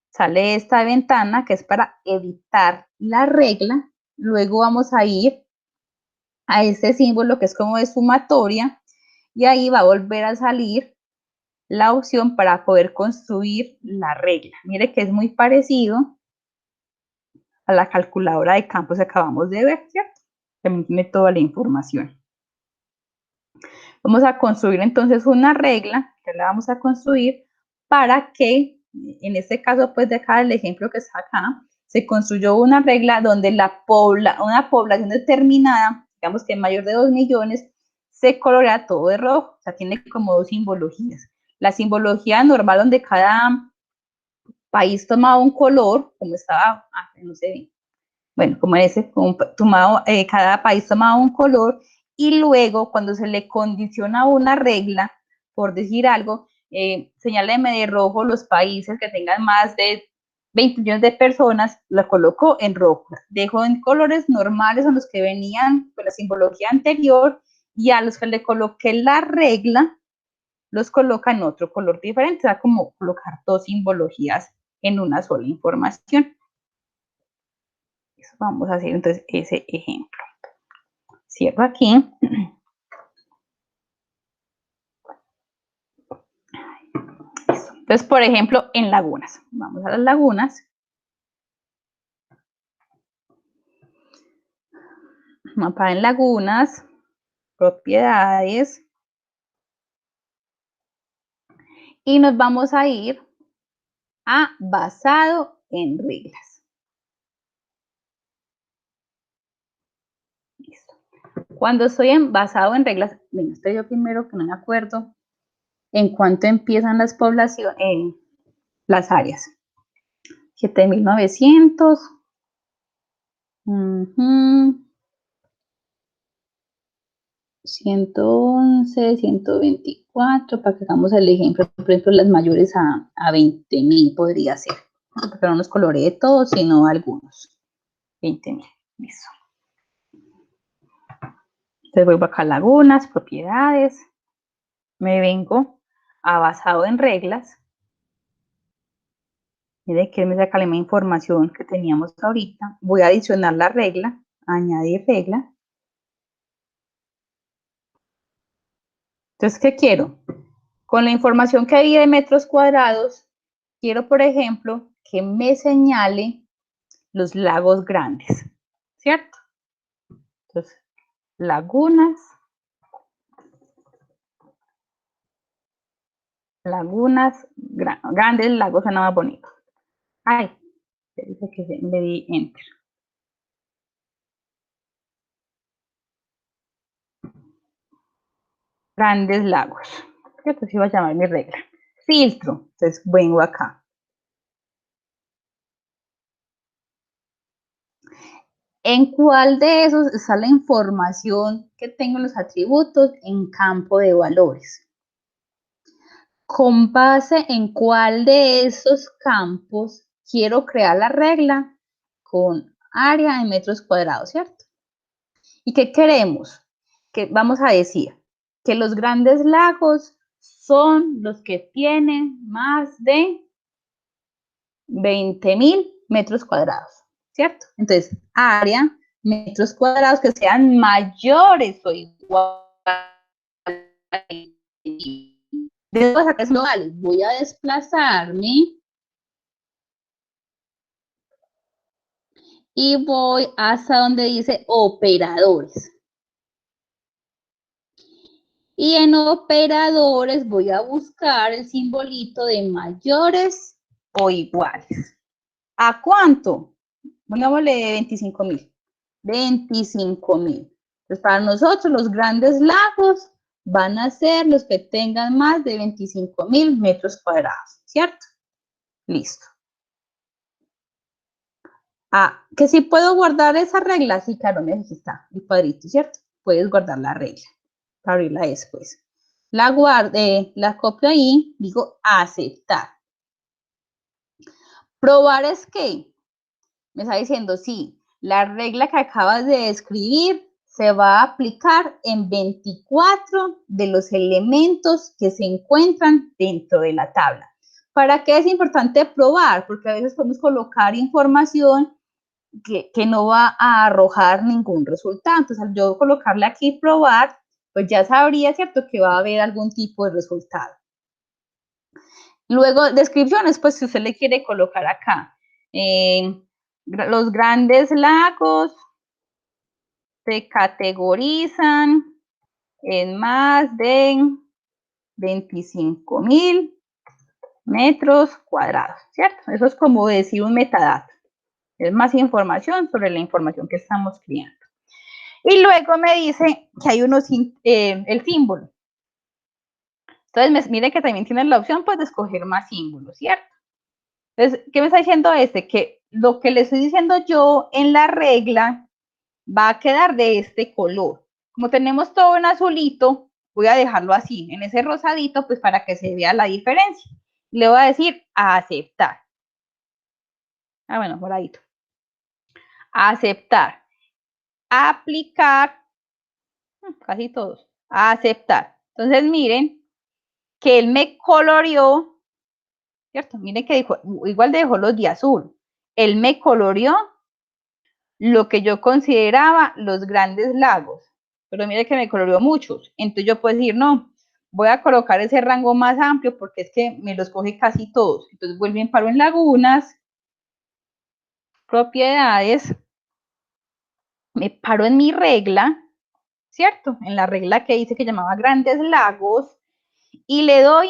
sale esta ventana que es para editar la regla. Luego vamos a ir a este símbolo que es como de sumatoria, y ahí va a volver a salir la opción para poder construir la regla. Mire que es muy parecido a la calculadora de campos que acabamos de ver, ¿cierto? También tiene toda la información. Vamos a construir entonces una regla, que la vamos a construir para que, en este caso, pues dejar el ejemplo que está acá, se construyó una regla donde una población determinada, digamos que mayor de 2 millones, se colorea todo de rojo. O sea, tiene como dos simbologías. La simbología normal donde cada país tomaba un color, como estaba, no sé, bueno, como ese, cada país tomaba un color, y luego cuando se le condiciona una regla, por decir algo, señáleme de rojo los países que tengan más de 20 millones de personas, la coloco en rojo. Dejo en colores normales a los que venían con la simbología anterior, y a los que le coloqué la regla, los coloca en otro color diferente. O sea, como colocar dos simbologías en una sola información. Eso vamos a hacer entonces ese ejemplo. Cierro aquí. Entonces, por ejemplo, en lagunas. Vamos a las lagunas. Mapa en lagunas, propiedades. Y nos vamos a ir a basado en reglas. Listo. Cuando estoy en basado en reglas, bueno, estoy yo primero que no me acuerdo en cuánto empiezan las poblaciones, las áreas. 7.900. 111, 124, para que hagamos el ejemplo, por ejemplo, las mayores a 20.000 podría ser, pero no los coloreé todos, sino algunos. 20.000, listo. Entonces vuelvo acá a lagunas, propiedades, me vengo a basado en reglas. Mire que me saca la misma información que teníamos ahorita. Voy a adicionar la regla, añadir regla. Entonces, ¿qué quiero? Con la información que hay de metros cuadrados, quiero, por ejemplo, que me señale los lagos grandes, ¿cierto? Entonces, lagunas, grandes lagos, suena más bonito. Ay, dice que le di enter. Grandes lagos. Esto sí va a llamar mi regla. Filtro. Entonces vengo acá. ¿En cuál de esos está la información que tengo en los atributos en campo de valores? Con base en cuál de esos campos quiero crear la regla con área en metros cuadrados, ¿cierto? ¿Y qué queremos? Que vamos a decir que los grandes lagos son los que tienen más de 20.000 metros cuadrados, ¿cierto? Entonces, área, metros cuadrados que sean mayores o iguales. De los ataques globales, voy a desplazarme y voy hasta donde dice operadores. Y en operadores voy a buscar el simbolito de mayores o iguales. ¿A cuánto? Pongámosle 25.000. 25.000. Entonces, para nosotros los grandes lagos van a ser los que tengan más de 25.000 metros cuadrados, ¿cierto? Listo. Ah, que si puedo guardar esa regla, sí, claro, aquí está el cuadrito, ¿cierto? Puedes guardar la regla para abrirla después. La guardé, la copio ahí, digo aceptar. Probar es que me está diciendo, sí, la regla que acabas de escribir se va a aplicar en 24 de los elementos que se encuentran dentro de la tabla. ¿Para qué es importante probar? Porque a veces podemos colocar información que no va a arrojar ningún resultado. Entonces, al yo colocarle aquí probar, pues ya sabría, ¿cierto?, que va a haber algún tipo de resultado. Luego, descripciones, pues si usted le quiere colocar acá, los grandes lagos se categorizan en más de 25.000 metros cuadrados, ¿cierto? Eso es como decir un metadato. Es más información sobre la información que estamos creando. Y luego me dice que hay el símbolo. Entonces, mire que también tiene la opción pues, de escoger más símbolos, ¿cierto? Entonces, ¿qué me está diciendo este? Que lo que le estoy diciendo yo en la regla va a quedar de este color. Como tenemos todo en azulito, voy a dejarlo así, en ese rosadito, pues para que se vea la diferencia. Le voy a decir a aceptar. Ah, bueno, moradito. Aceptar. Aplicar. Casi todos. Aceptar. Entonces, miren que él me coloreó, ¿cierto? Miren que dijo, igual dejó los de azul. Él me coloreó lo que yo consideraba los grandes lagos, pero mire que me coloreó muchos. Entonces yo puedo decir, no, voy a colocar ese rango más amplio porque es que me los coge casi todos. Entonces vuelvo y paro en lagunas, propiedades, me paro en mi regla, ¿cierto? En la regla que dice que llamaba grandes lagos y le doy,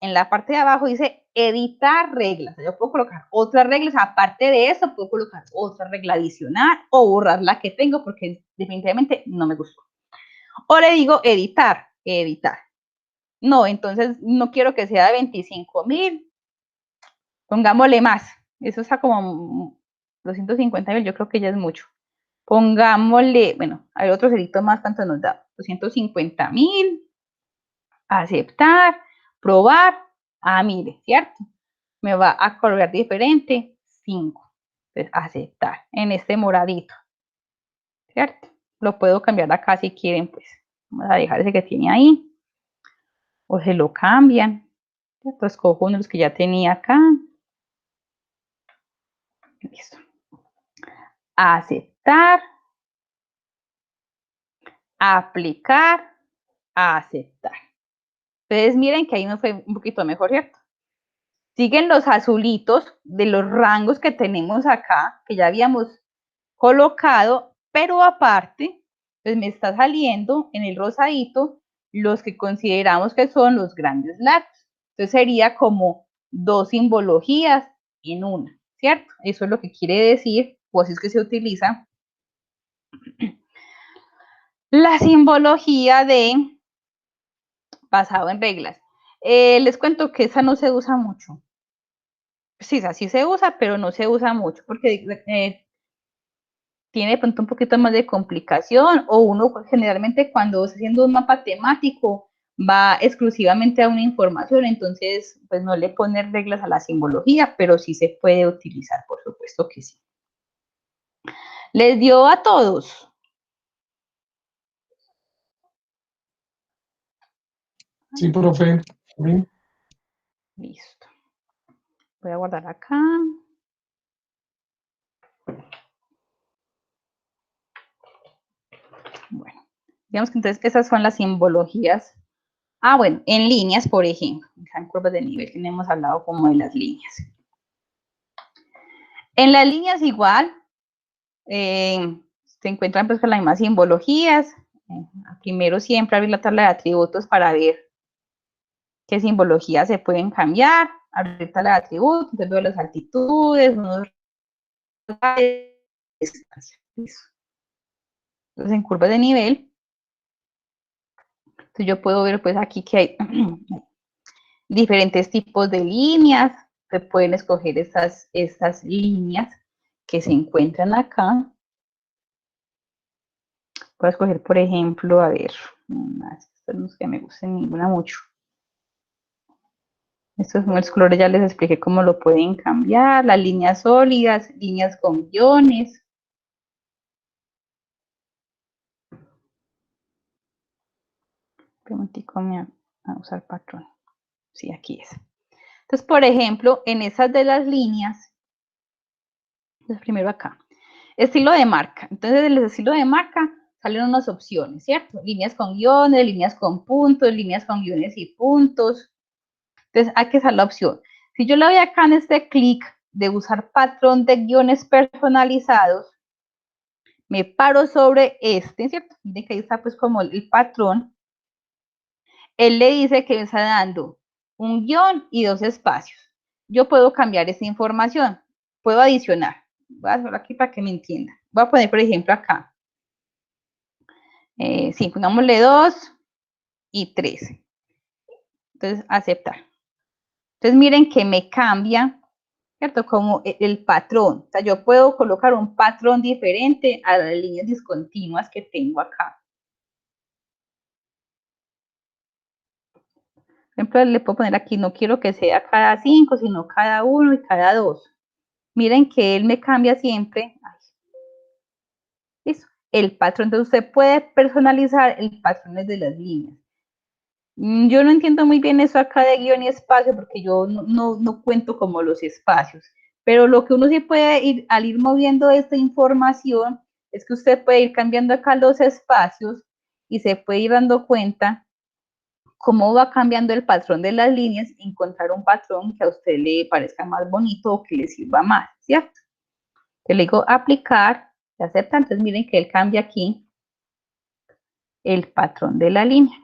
en la parte de abajo dice editar reglas. Yo puedo colocar otras reglas, aparte de eso puedo colocar otra regla adicional o borrar la que tengo porque definitivamente no me gustó. O le digo editar, editar. No, entonces no quiero que sea de 25.000. Pongámosle más. Eso está como 250.000, yo creo que ya es mucho. Pongámosle, bueno, hay otro cerito más, ¿cuánto nos da? 250.000. Aceptar, probar. Ah, mire, ¿cierto? Me va a colocar diferente, 5. Entonces, aceptar en este moradito, ¿cierto? Lo puedo cambiar acá si quieren, pues. Vamos a dejar ese que tiene ahí. O se lo cambian. ¿Cierto? Escojo uno de los que ya tenía acá. Listo. Aceptar. Aplicar. Aceptar. Entonces, miren que ahí me fue un poquito mejor, ¿cierto? siguen los azulitos de los rangos que tenemos acá, que ya habíamos colocado, pero aparte, pues me está saliendo en el rosadito los que consideramos que son los grandes lácteos. Entonces sería como dos simbologías en una, ¿cierto? Eso es lo que quiere decir, o así es que se utiliza la simbología de basado en reglas. Les cuento que esa no se usa mucho. Sí, esa sí se usa, pero no se usa mucho porque tiene de pronto un poquito más de complicación, o uno generalmente cuando está haciendo un mapa temático va exclusivamente a una información, entonces pues no le pone reglas a la simbología, pero sí se puede utilizar, por supuesto que sí. ¿Les dio a todos? Sí, profe. Listo. Voy a guardar acá. Bueno, digamos que entonces esas son las simbologías. Ah, bueno, en líneas, por ejemplo, en curvas de nivel, que hemos hablado como de las líneas. En las líneas igual, se encuentran pues con las mismas simbologías. Primero siempre abrir la tabla de atributos para ver qué simbologías se pueden cambiar. Abrir tabla de atributos, entonces veo las altitudes, entonces en curvas de nivel, entonces yo puedo ver pues aquí que hay diferentes tipos de líneas. Se pueden escoger estas líneas que se encuentran acá. Voy a escoger, por ejemplo, a ver, estas no es que me gusten ninguna mucho. Estos son los colores, ya les expliqué cómo lo pueden cambiar, las líneas sólidas, líneas con guiones. Preguntico a usar patrón. Sí, aquí es. Entonces, por ejemplo, en esas de las líneas, entonces primero acá, estilo de marca. Entonces, en el estilo de marca salen unas opciones, ¿cierto? Líneas con guiones, líneas con puntos, líneas con guiones y puntos. Entonces, aquí está la opción. Si yo le doy acá en este clic de usar patrón de guiones personalizados, me paro sobre este, ¿cierto? Miren que ahí está pues como el patrón. Él le dice que me está dando un guión y dos espacios. Yo puedo cambiar esta información, puedo adicionar. Voy a hacerlo aquí para que me entienda. Voy a poner, por ejemplo, acá. Sí, pongámosle 2 y 3. Entonces, aceptar. Entonces, miren que me cambia, ¿cierto? Como el patrón. O sea, yo puedo colocar un patrón diferente a las líneas discontinuas que tengo acá. Por ejemplo, le puedo poner aquí, no quiero que sea cada 5, sino cada 1 y cada 2. Miren que él me cambia siempre. Eso, el patrón. Entonces, usted puede personalizar el patrón de las líneas. Yo no entiendo muy bien eso acá de guión y espacio, porque yo no cuento como los espacios. Pero lo que uno sí puede ir, al ir moviendo esta información, es que usted puede ir cambiando acá los espacios y se puede ir dando cuenta cómo va cambiando el patrón de las líneas, encontrar un patrón que a usted le parezca más bonito o que le sirva más, ¿cierto? Le digo aplicar, se acepta, entonces miren que él cambia aquí el patrón de la línea.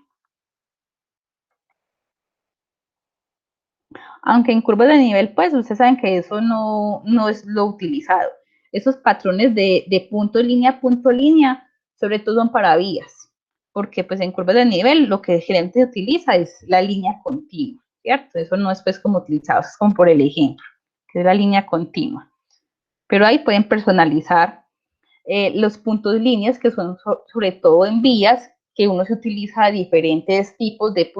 Aunque en curvas de nivel, pues ustedes saben que eso no es lo utilizado. Esos patrones de punto, línea, sobre todo son para vías, porque pues en curvas de nivel lo que el gerente utiliza es la línea continua, ¿cierto? Eso no es pues como utilizado, es como por el ejemplo, que es la línea continua. Pero ahí pueden personalizar los puntos líneas, que son sobre todo en vías, que uno se utiliza diferentes tipos de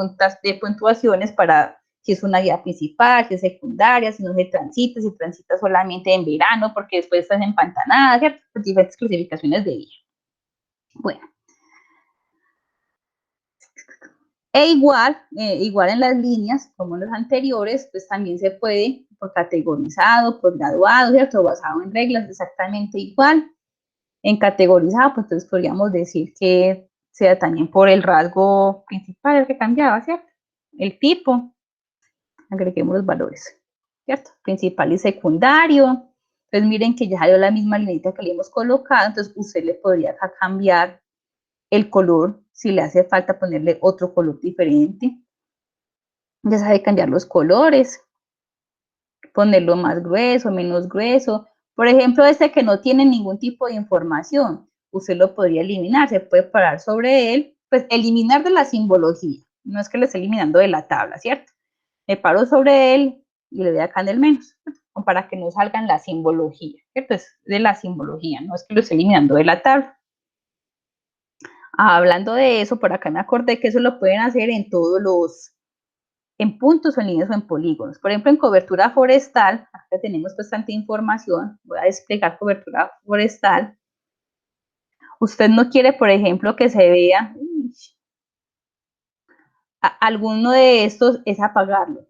puntuaciones para si es una vía principal, si es secundaria, si no se transita, si transita solamente en verano, porque después estás empantanada, ¿cierto? Diferentes clasificaciones de vía. Bueno. Igual en las líneas, como en los anteriores, pues también se puede por categorizado, por graduado, ¿cierto? Basado en reglas, exactamente igual. En categorizado, pues entonces podríamos decir que sea también por el rasgo principal el que cambiaba, ¿cierto? El tipo, agreguemos los valores. ¿cierto? Principal y secundario. Entonces miren que ya salió la misma lineita que le hemos colocado, entonces usted le podría acá cambiar el color, si le hace falta ponerle otro color diferente. Ya sabe cambiar los colores, ponerlo más grueso, menos grueso. Por ejemplo, este que no tiene ningún tipo de información, usted lo podría eliminar, se puede parar sobre él, pues eliminar de la simbología, no es que lo esté eliminando de la tabla, ¿cierto? Me paro sobre él y le doy acá en el menos, para que no salgan la simbología, ¿cierto? Es de la simbología, no es que lo esté eliminando de la tabla. Hablando de eso, por acá me acordé que eso lo pueden hacer en todos los, en puntos o en líneas o en polígonos. Por ejemplo, en cobertura forestal, acá tenemos bastante información, voy a desplegar cobertura forestal. Usted no quiere, por ejemplo, que se vea, alguno de estos es apagarlo,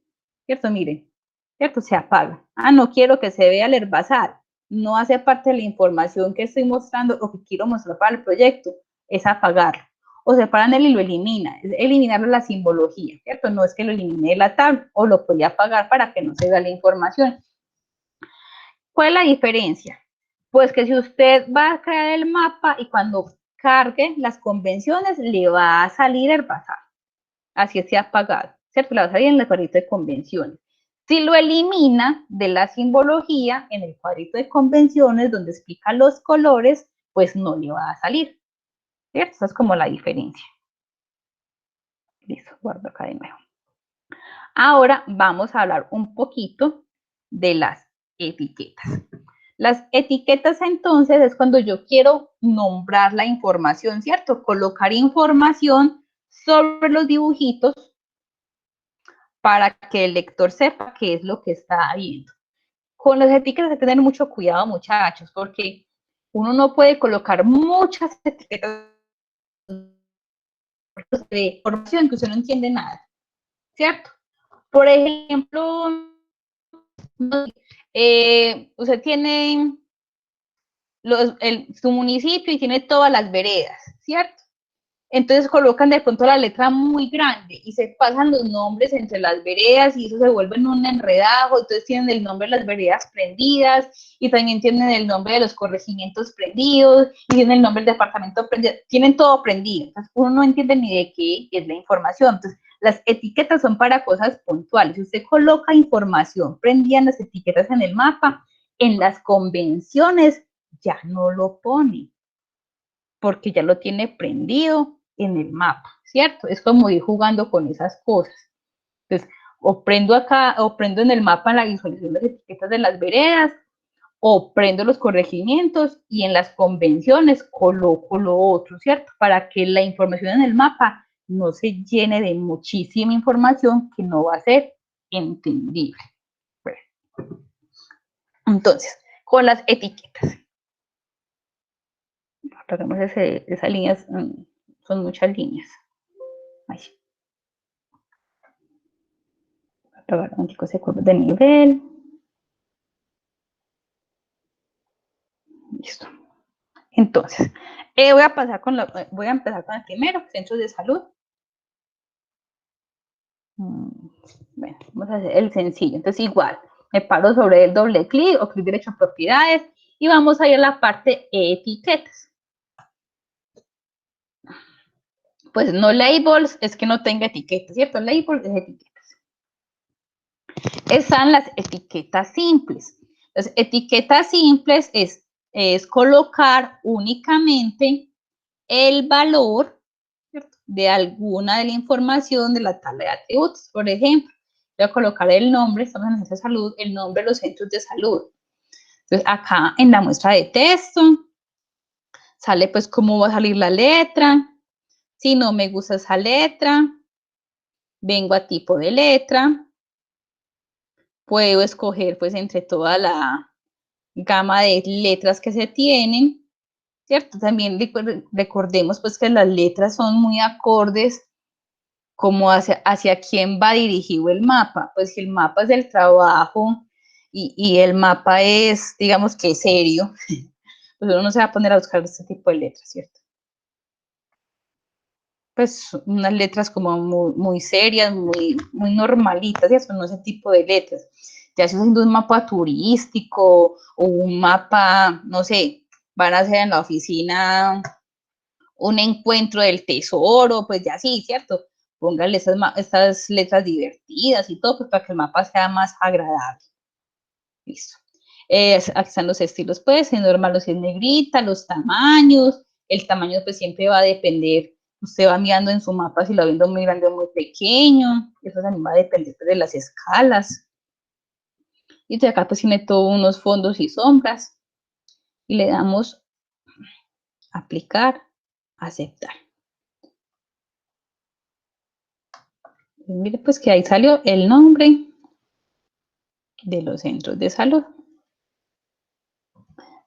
¿cierto? Miren, ¿cierto? Se apaga. No quiero que se vea el herbazal, no hace parte de la información que estoy mostrando o que quiero mostrar para el proyecto, es apagarlo. O se paran él y lo elimina, es eliminar la simbología, ¿cierto? No es que lo elimine de la tabla, o lo podía apagar para que no se vea la información. ¿Cuál es la diferencia? Pues que si usted va a crear el mapa y cuando cargue las convenciones le va a salir herbazal, así esté apagado, ¿cierto? Le va a salir en el cuadrito de convenciones. Si lo elimina de la simbología, en el cuadrito de convenciones donde explica los colores, pues no le va a salir, ¿cierto? Esa es como la diferencia. Listo, guardo acá de nuevo. Ahora vamos a hablar un poquito de las etiquetas. Las etiquetas entonces es cuando yo quiero nombrar la información, ¿cierto? Colocar información sobre los dibujitos para que el lector sepa qué es lo que está viendo. Con las etiquetas hay que tener mucho cuidado, muchachos, porque uno no puede colocar muchas etiquetas de información que usted no entiende nada, ¿cierto? Por ejemplo, usted tiene su municipio y tiene todas las veredas, ¿cierto? Entonces colocan de pronto la letra muy grande y se pasan los nombres entre las veredas y eso se vuelve en un enredajo. Entonces tienen el nombre de las veredas prendidas y también tienen el nombre de los corregimientos prendidos y tienen el nombre del departamento prendido. Tienen todo prendido. Entonces uno no entiende ni de qué es la información. Entonces las etiquetas son para cosas puntuales. Si usted coloca información prendida en las etiquetas en el mapa, en las convenciones ya no lo pone porque ya lo tiene prendido en el mapa, ¿cierto? Es como ir jugando con esas cosas. Entonces, o prendo acá, o prendo en el mapa la visualización de las etiquetas de las veredas, o prendo los corregimientos y en las convenciones coloco lo otro, ¿cierto? Para que la información en el mapa no se llene de muchísima información que no va a ser entendible. Bueno. Entonces, con las etiquetas. Hagamos esas líneas, son muchas líneas. Ay. Apagar un chico ese curvo de nivel. Listo. Entonces, voy a empezar con el primero, centros de salud. Bueno, vamos a hacer el sencillo. Entonces, igual, me paro sobre el doble clic o clic derecho en propiedades y vamos a ir a la parte etiquetas. Pues no labels, es que no tenga etiquetas, ¿cierto? Labels es etiquetas. Están las etiquetas simples. Las etiquetas simples es colocar únicamente el valor, ¿cierto?, de alguna de la información de la tabla de atributos. Por ejemplo, voy a colocar el nombre, estamos en el centro de salud, el nombre de los centros de salud. Entonces, acá en la muestra de texto, sale pues cómo va a salir la letra. Si no me gusta esa letra, vengo a tipo de letra. Puedo escoger pues entre toda la gama de letras que se tienen, ¿cierto? También recordemos pues que las letras son muy acordes como hacia quién va dirigido el mapa. Pues si el mapa es del trabajo y el mapa es, digamos que serio, pues uno no se va a poner a buscar este tipo de letras, ¿cierto? Pues unas letras como muy serias, muy normalitas, ¿cierto? No ese tipo de letras. te haces haciendo un mapa turístico o un mapa, no sé, van a hacer en la oficina un encuentro del tesoro, pues ya sí, ¿cierto? Póngale estas letras divertidas y todo, pues para que el mapa sea más agradable. Listo. Aquí están los estilos, pues, en normal o si es negrita, los tamaños. El tamaño, pues, siempre va a depender. Usted va mirando en su mapa si lo va viendo muy grande o muy pequeño. Eso también va a depender de las escalas. Y de acá, pues, tiene todos unos fondos y sombras. Y le damos aplicar, aceptar. Y mire, pues, que ahí salió el nombre de los centros de salud.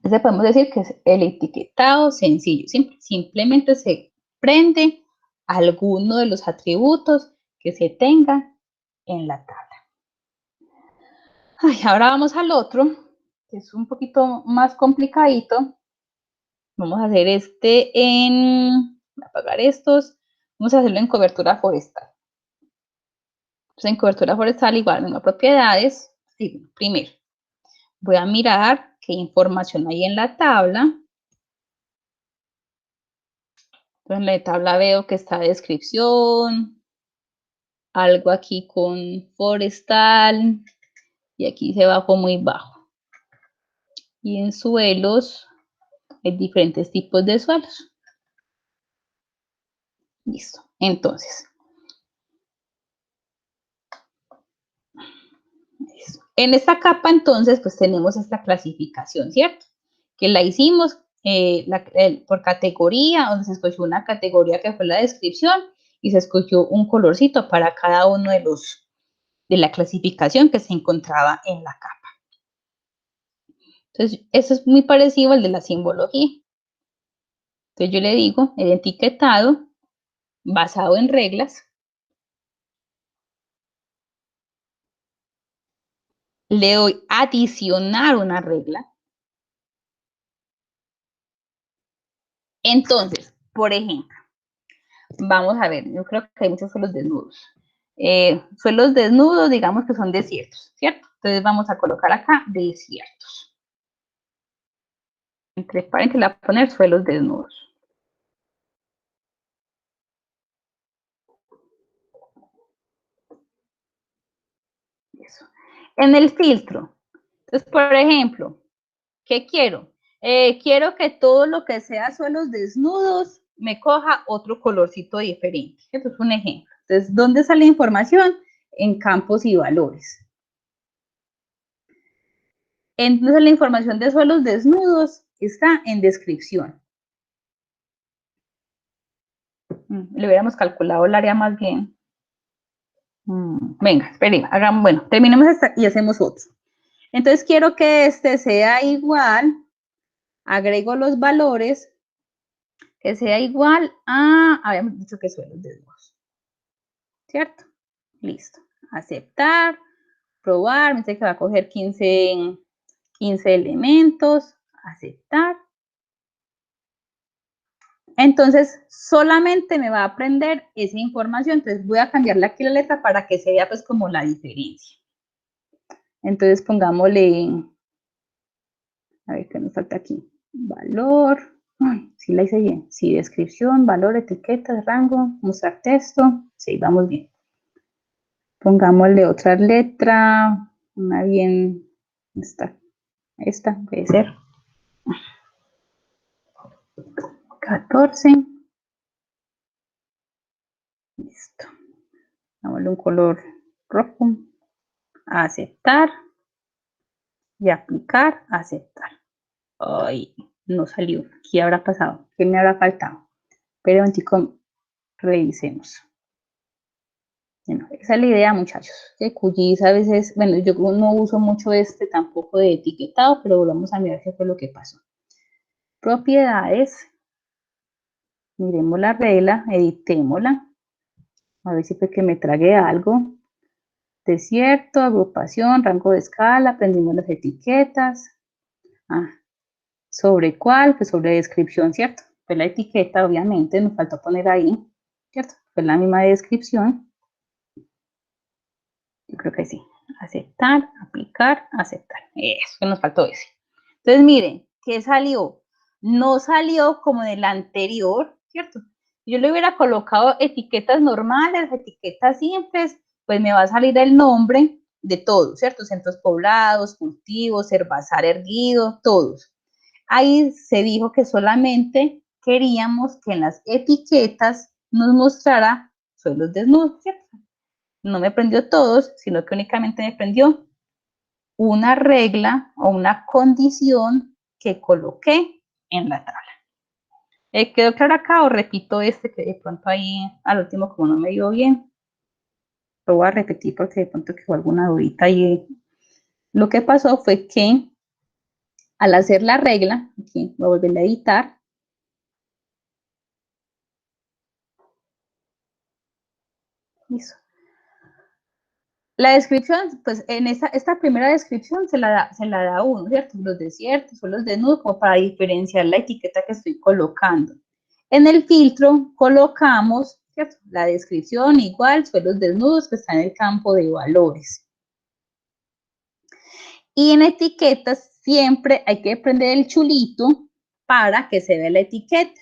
Entonces podemos decir que es el etiquetado sencillo. Simplemente se prende alguno de los atributos que se tengan en la tabla. Ay, ahora vamos al otro, que es un poquito más complicadito. Vamos a hacer voy a apagar estos. Vamos a hacerlo en cobertura forestal. Entonces en cobertura forestal igual, mismas propiedades. Sí, primero, voy a mirar qué información hay en la tabla. En la tabla veo que está descripción, algo aquí con forestal y aquí se bajó muy bajo. Y en suelos hay diferentes tipos de suelos. Listo. Entonces, en esta capa entonces pues tenemos esta clasificación, ¿cierto? Que la hicimos por categoría, donde se escogió una categoría que fue la descripción y se escogió un colorcito para cada uno de la clasificación que se encontraba en la capa. Entonces, eso es muy parecido al de la simbología. Entonces, yo le digo el etiquetado basado en reglas. Le doy adicionar una regla. Entonces, por ejemplo, vamos a ver, yo creo que hay muchos suelos desnudos. Suelos desnudos, digamos que son desiertos, ¿cierto? Entonces, vamos a colocar acá desiertos. Entre paréntesis, le voy a poner suelos desnudos. Eso. En el filtro, entonces, por ejemplo, ¿qué quiero? Quiero que todo lo que sea suelos desnudos me coja otro colorcito diferente. Esto es un ejemplo. Entonces, ¿dónde sale la información? En campos y valores. Entonces, la información de suelos desnudos está en descripción. Le hubiéramos calculado el área más bien. Venga, esperen, hagamos, bueno, terminemos esta y hacemos otro. Entonces, quiero que este sea igual, agrego los valores, que sea igual a, habíamos dicho que suelos desnudos, ¿cierto? Listo, aceptar, probar, me dice que va a coger 15 elementos, aceptar. Entonces, solamente me va a aprender esa información, entonces voy a cambiarle aquí la letra para que se vea pues como la diferencia. Entonces pongámosle, a ver qué nos falta aquí, valor, sí la hice bien, sí, descripción, valor, etiquetas, rango, mostrar texto, sí, vamos bien. Pongámosle otra letra, una bien, esta puede ser. 14. Listo. Dámosle un color rojo. Aceptar. Y aplicar, aceptar. Ay, no salió. ¿Qué habrá pasado? ¿Qué me habrá faltado? Pero un revisemos. Bueno, esa es la idea, muchachos. Que QGIS a veces, bueno, yo no uso mucho tampoco de etiquetado, pero vamos a mirar qué fue lo que pasó. Propiedades. Miremos la regla, editémosla. A ver si fue que me tragué algo. Desierto, agrupación, rango de escala, aprendimos las etiquetas. ¿Sobre cuál? Pues sobre descripción, ¿cierto? Pues la etiqueta, obviamente, nos faltó poner ahí, ¿cierto? Pues la misma descripción. Yo creo que sí. aceptar, aplicar, aceptar. Eso, que nos faltó ese. Entonces, miren, ¿qué salió? No salió como en el anterior, ¿cierto? Yo le hubiera colocado etiquetas normales, etiquetas simples, pues me va a salir el nombre de todos, ¿cierto? Centros poblados, cultivos, herbazar erguido, todos. Ahí se dijo que solamente queríamos que en las etiquetas nos mostrara suelos desnudos, ¿cierto? No me prendió todos, sino que únicamente me prendió una regla o una condición que coloqué en la tabla. ¿Quedó claro acá o repito este que de pronto ahí al último como no me dio bien? Lo voy a repetir porque de pronto quedó alguna dudita y lo que pasó fue que al hacer la regla, aquí voy a volver a editar, listo. La descripción, pues en esta primera descripción se la da uno, ¿cierto? Los desiertos, suelos desnudos, como para diferenciar la etiqueta que estoy colocando. En el filtro colocamos, ¿cierto? La descripción igual, suelos desnudos, que está en el campo de valores. Y en etiquetas siempre hay que prender el chulito para que se vea la etiqueta.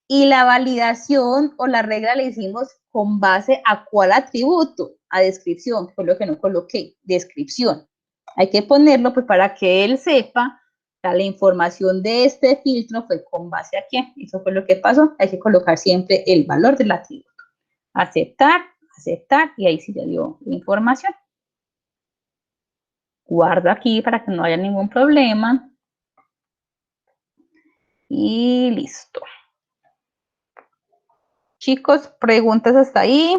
Y la validación o la regla la hicimos con base a cuál atributo, a descripción, que fue lo que no coloqué, descripción. Hay que ponerlo pues para que él sepa, la información de este filtro fue con base a qué. Eso fue lo que pasó. Hay que colocar siempre el valor del atributo. Aceptar, aceptar, y ahí sí ya dio la información. Guardo aquí para que no haya ningún problema. Y listo. Chicos, preguntas hasta ahí.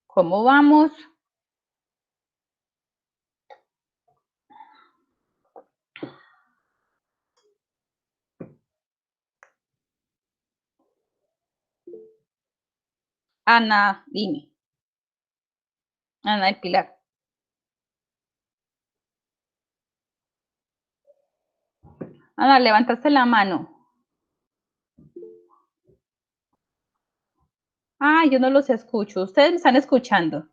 ¿Cómo vamos? Ana, dime. Ana del Pilar. Ana, levantaste la mano. Ah, yo no los escucho. ¿Ustedes me están escuchando?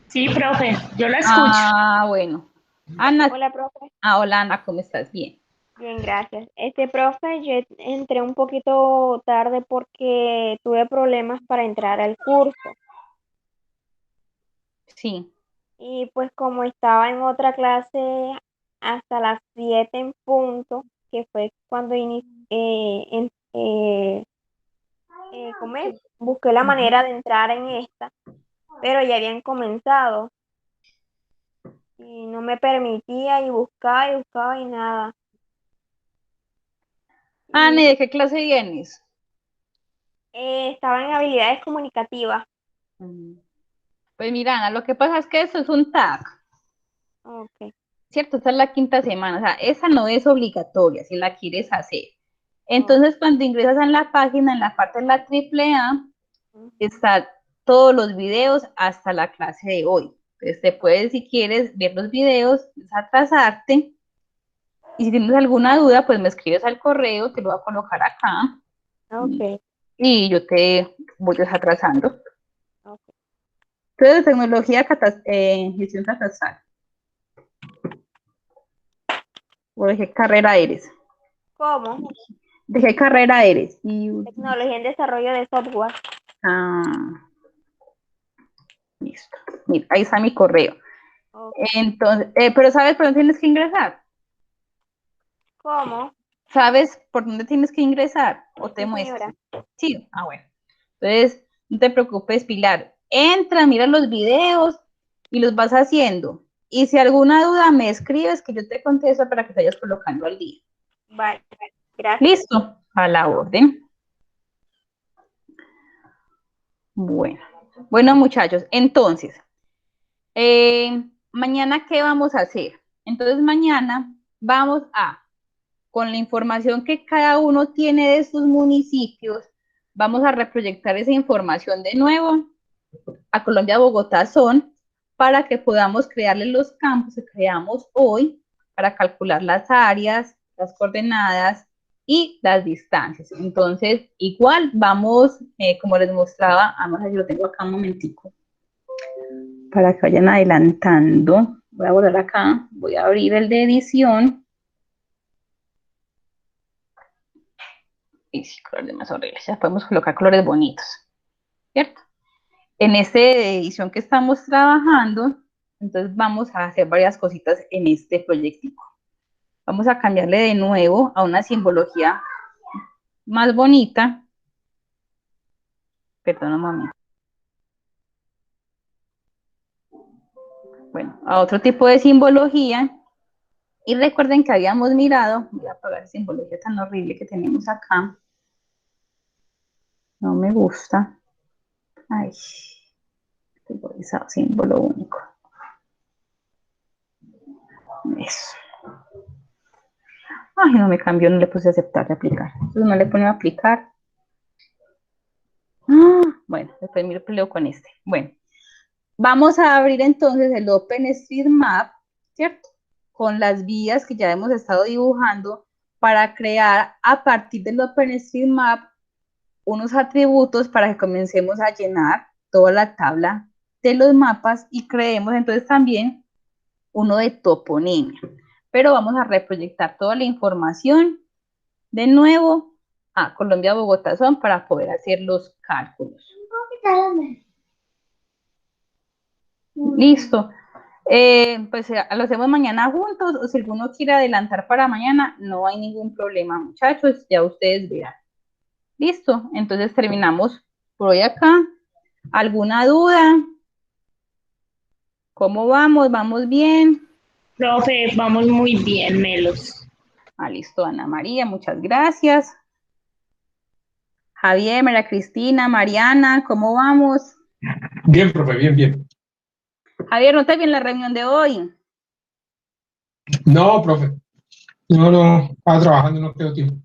Sí, profe, yo la escucho. Ah, bueno. Ana. Hola, profe. Hola, Ana, ¿cómo estás? Bien. Bien, gracias. Profe, yo entré un poquito tarde porque tuve problemas para entrar al curso. Sí. Y pues como estaba en otra clase hasta las 7 en punto, que fue cuando busqué la manera de entrar en esta, pero ya habían comenzado. Y no me permitía y buscaba y nada. Ana, ¿de qué clase vienes? Estaba en habilidades comunicativas. Pues mira, Ana, lo que pasa es que eso es un tag, Ok. ¿cierto? Esta es la quinta semana, o sea, esa no es obligatoria si la quieres hacer. Entonces, cuando ingresas en la página, en la parte de la AAA, están todos los videos hasta la clase de hoy. Entonces, te puedes, si quieres, ver los videos, atrasarte. Y si tienes alguna duda, pues me escribes al correo, te lo voy a colocar acá. Ok. Y yo te voy desatrasando. Ok. Entonces, tecnología, gestión catastral. ¿O de qué carrera eres? ¿Cómo? ¿De qué carrera eres? Tecnología en desarrollo de software. Ah, listo. Mira, ahí está mi correo. Okay. Entonces, pero ¿sabes por dónde tienes que ingresar? ¿Cómo? ¿Sabes por dónde tienes que ingresar? ¿O te Sí, muestro? señora. Sí, bueno. Entonces, no te preocupes, Pilar. Entra, mira los videos y los vas haciendo. Y si alguna duda me escribes que yo te contesto para que te vayas colocando al día. Vale, gracias. Listo, a la orden. Bueno, muchachos, entonces, mañana, ¿qué vamos a hacer? Entonces, mañana vamos con la información que cada uno tiene de sus municipios, vamos a reproyectar esa información de nuevo a Colombia, Bogotá, Son, para que podamos crearle los campos que creamos hoy para calcular las áreas, las coordenadas y las distancias. Entonces, igual vamos, como les mostraba, vamos a ver, lo tengo acá un momentico, para que vayan adelantando. Voy a borrar acá, voy a abrir el de edición. Y sí, colores más horribles, ya podemos colocar colores bonitos, ¿cierto? En esta edición que estamos trabajando, entonces vamos a hacer varias cositas en este proyectico. Vamos a cambiarle de nuevo a una simbología más bonita. Perdón un momento. Bueno, a otro tipo de simbología. Y recuerden que habíamos mirado, voy a apagar la simbología tan horrible que tenemos acá. No me gusta. Ay, simbolizado, símbolo único. Eso. Ay, no me cambió, no le puse a aceptar de aplicar. Entonces no le pone a aplicar. Bueno, después me peleo con este. Bueno, vamos a abrir entonces el OpenStreetMap, ¿cierto? Con las vías que ya hemos estado dibujando para crear a partir del OpenStreetMap unos atributos para que comencemos a llenar toda la tabla de los mapas y creemos entonces también uno de toponimia. Pero vamos a reproyectar toda la información de nuevo a Colombia, Bogotá son para poder hacer los cálculos. Listo. Pues lo hacemos mañana juntos o si alguno quiere adelantar para mañana, no hay ningún problema, muchachos, ya ustedes verán. Listo, entonces terminamos por hoy acá. ¿Alguna duda? ¿Cómo vamos? ¿Vamos bien? Profe, vamos muy bien, Melos. Listo, Ana María, muchas gracias. Javier, María Cristina, Mariana, ¿cómo vamos? Bien, profe, bien, bien. Javier, ¿no te vi en la reunión de hoy? No, profe. No, estaba trabajando, no tengo tiempo.